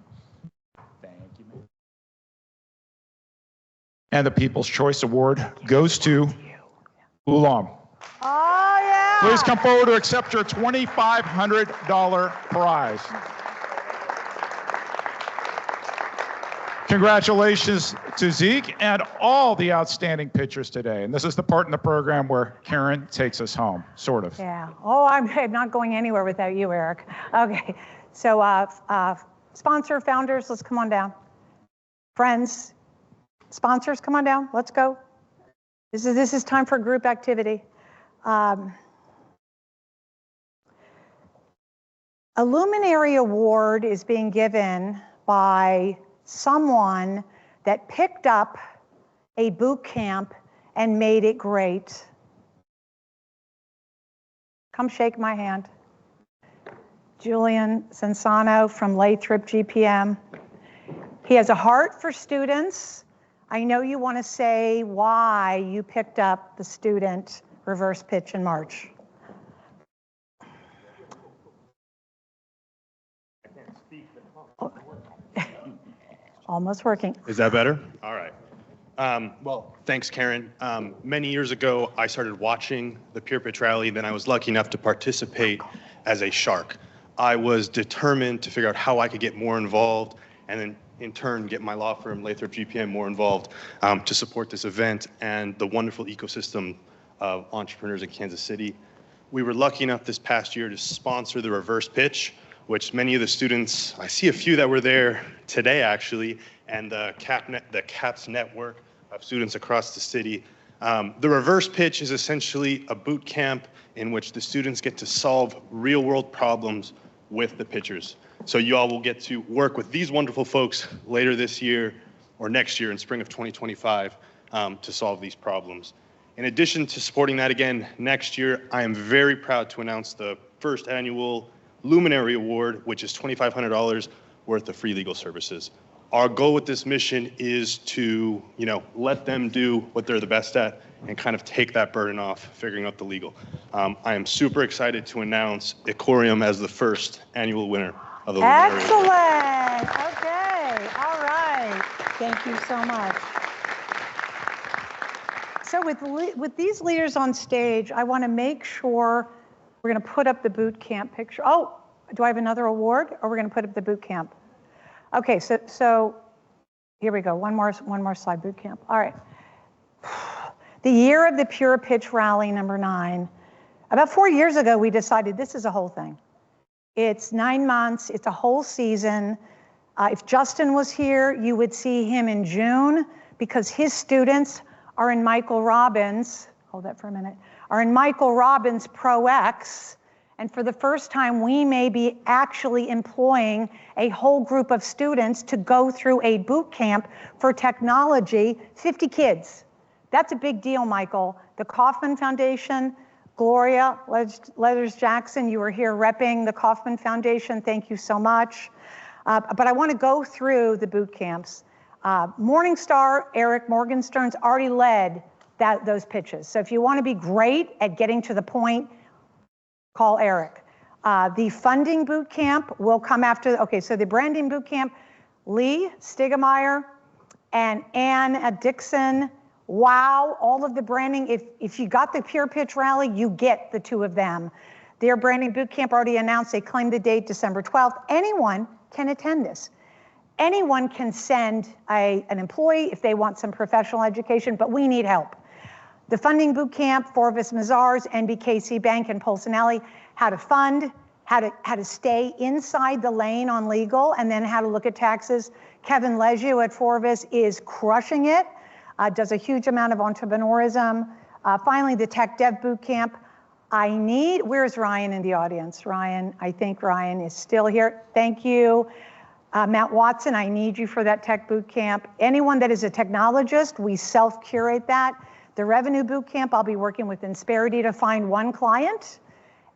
Thank you. And the People's Choice Award goes to Ulam. Oh, yeah. Please come forward to accept your $2,500 prize. Congratulations to Zeke and all the outstanding pitchers today. And this is the part in the program where Karen takes us home, sort of. Yeah. Oh, I'm not going anywhere without you, Eric. Okay. So sponsor, founders, let's come on down. Friends, sponsors, come on down. Let's go. This is time for group activity. A Luminary Award is being given by someone that picked up a boot camp and made it great. Come shake my hand. Julian Sensano from Lathrop GPM. He has a heart for students. I know you want to say why you picked up the student reverse pitch in March. Almost working. Is that better? All right. Well, thanks, Karen. Many years ago, I started watching the Pure Pitch Rally, then I was lucky enough to participate as a shark. I was determined to figure out how I could get more involved and then in turn get my law firm, Lathrop GPM, more involved to support this event and the wonderful ecosystem of entrepreneurs in Kansas City. We were lucky enough this past year to sponsor the reverse pitch, which many of the students, I see a few that were there today actually, and the CAPS network of students across the city. The reverse pitch is essentially a boot camp in which the students get to solve real world problems with the pitchers. So you all will get to work with these wonderful folks later this year or next year in spring of 2025 to solve these problems. In addition to supporting that again next year, I am very proud to announce the first annual Luminary Award, which is $2,500 worth of free legal services. Our goal with this mission is to, let them do what they're the best at and kind of take that burden off figuring out the legal. I am super excited to announce Icorium as the first annual winner of the Luminary Award. Excellent. Okay. All right. Thank you so much. So with these leaders on stage, I want to make sure we're going to put up the boot camp picture. Oh, do I have another award, or we're going to put up the boot camp? Okay, so here we go. One more slide, boot camp. All right. The year of the Pure Pitch Rally, number 9. About 4 years ago, we decided this is a whole thing. It's 9 months. It's a whole season. If Justin was here, you would see him in June because his students are in Michael Robbins. Hold that for a minute. Are in Michael Robbins Pro X. And for the first time, we may be actually employing a whole group of students to go through a boot camp for technology, 50 kids. That's a big deal, Michael. The Kauffman Foundation, Gloria Leathers Jackson, you were here repping the Kauffman Foundation. Thank you so much. But I want to go through the boot camps. Morningstar, Eric Morgenstern's already led those pitches. So if you want to be great at getting to the point, call Eric. The funding boot camp will come after. Okay, so the branding boot camp, Lee Stigemeyer and Ann Dixon. Wow, all of the branding. If you got the Pure Pitch Rally, you get the two of them. Their branding boot camp already announced. They claimed the date December 12th. Anyone can attend this. Anyone can send an employee if they want some professional education, but we need help. The funding boot camp, Forvis Mazars, NBKC Bank, and Polsinelli, how to fund, how to stay inside the lane on legal, and then how to look at taxes. Kevin Leggio at Forvis is crushing it, does a huge amount of entrepreneurism. Finally, the Tech Dev boot camp. Where's Ryan in the audience? Ryan, I think Ryan is still here. Thank you. Matt Watson, I need you for that tech boot camp. Anyone that is a technologist, we self-curate that. The revenue boot camp, I'll be working with Insperity to find one client.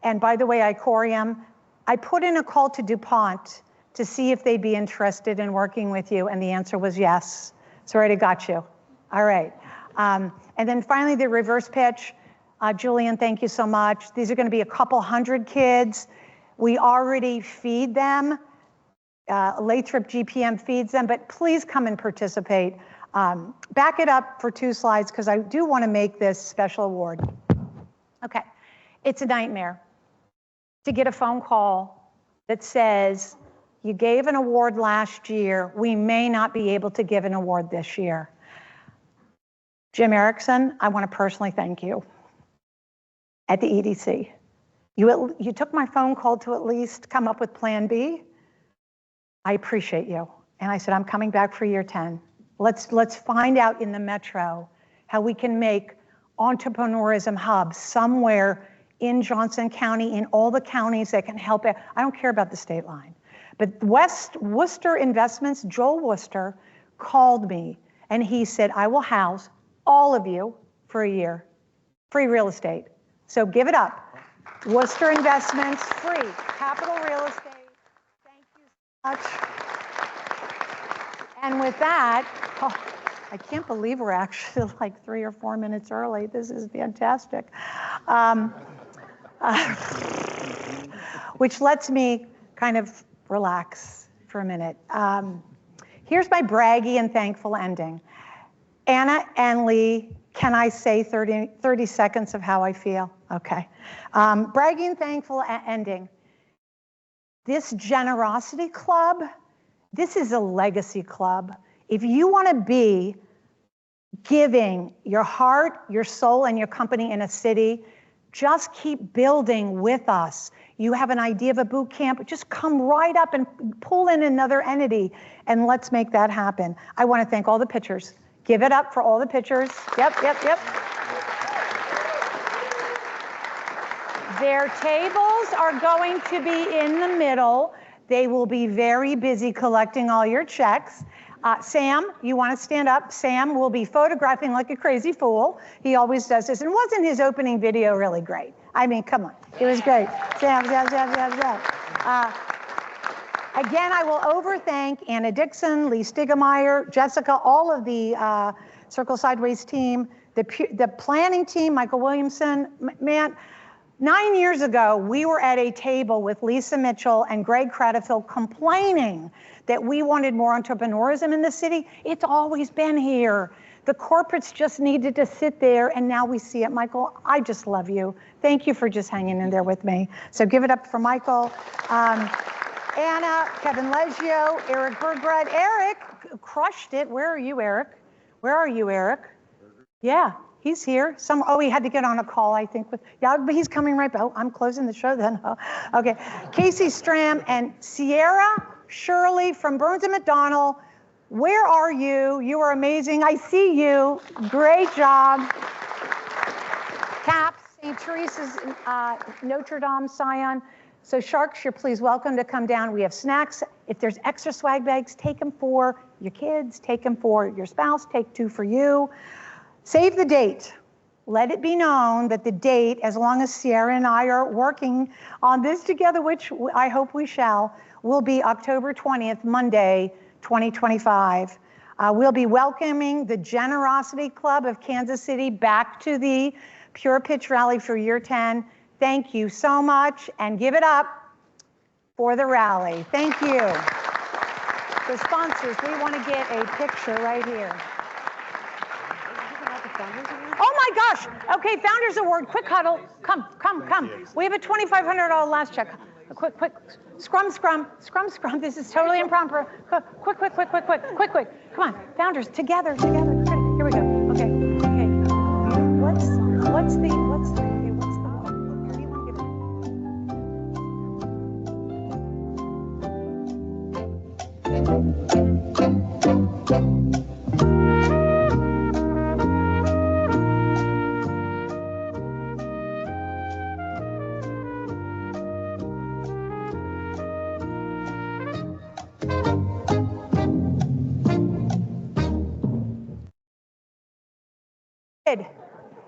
And by the way, Icorium, I put in a call to DuPont to see if they'd be interested in working with you, and the answer was yes. So I already got you. All right. And then finally, the reverse pitch. Julian, thank you so much. These are going to be a couple hundred kids. We already feed them. Lathrop GPM feeds them, but please come and participate. Back it up for 2 slides because I do want to make this special award. Okay, it's a nightmare to get a phone call that says, you gave an award last year, we may not be able to give an award this year. Jim Erickson, I want to personally thank you at the EDC. You took my phone call to at least come up with Plan B. I appreciate you. And I said, I'm coming back for year 10. Let's find out in the metro how we can make entrepreneurism hubs somewhere in Johnson County, in all the counties that can help it. I don't care about the state line. But West Worcester Investments, Joel Worcester, called me and he said, I will house all of you for a year, free real estate. So give it up. Worcester Investments, free, Capital Real Estate. Thank you so much. And with that, I can't believe we're actually like 3 or 4 minutes early. This is fantastic. Which lets me kind of relax for a minute. Here's my braggy and thankful ending. Anna and Lee, can I say 30 seconds of how I feel? Okay. Braggy and thankful ending. This generosity club, this is a legacy club. If you want to be giving your heart, your soul, and your company in a city, just keep building with us. You have an idea of a boot camp, just come right up and pull in another entity, and let's make that happen. I want to thank all the pitchers. Give it up for all the pitchers. Yep. Their tables are going to be in the middle. They will be very busy collecting all your checks. Sam, you want to stand up? Sam will be photographing like a crazy fool. He always does this. And wasn't his opening video really great? I mean, come on. It was great. Sam. Again, I will overthank Anna Dixon, Lee Stigemeyer, Jessica, all of the Circle Sideways team, the planning team, Michael Williamson. Man, 9 years ago, we were at a table with Lisa Mitchell and Greg Cradfield complaining that we wanted more entrepreneurism in the city. It's always been here. The corporates just needed to sit there, and now we see it. Michael, I just love you. Thank you for just hanging in there with me. So give it up for Michael. Anna, Kevin Leggio, Eric Bergrud. Eric crushed it. Where are you, Eric? Where are you, Eric? Yeah, he's here. He had to get on a call, I think. But he's coming right back. Oh, I'm closing the show then. Oh, okay. Casey Stram and Sierra Shirley from Burns and McDonnell. Where are you? You are amazing. I see you. Great job. Caps, St. Teresa's, Notre Dame, Scion. So Sharks, you're please welcome to come down. We have snacks. If there's extra swag bags, take them for your kids, take them for your spouse, take 2 for you. Save the date. Let it be known that the date, as long as Sierra and I are working on this together, which I hope we shall, will be October 20th, Monday, 2025. We'll be welcoming the Generosity Club of Kansas City back to the Pure Pitch Rally for year 10. Thank you so much, and give it up for the rally. Thank you. The sponsors, we want to get a picture right here. Oh my gosh. Okay, Founders Award, quick huddle. Come. We have a $2,500 last check. Quick. Scrum. This is totally improper. Quick. Come on, Founders, together. Here we go. Okay. What's the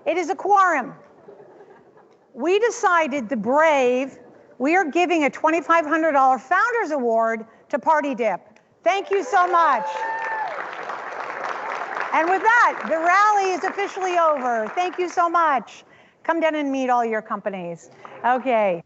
It is a quorum. We decided, the brave, we are giving a $2,500 Founders Award to Party Dip. Thank you so much. And with that, the rally is officially over. Thank you so much. Come down and meet all your companies. Okay.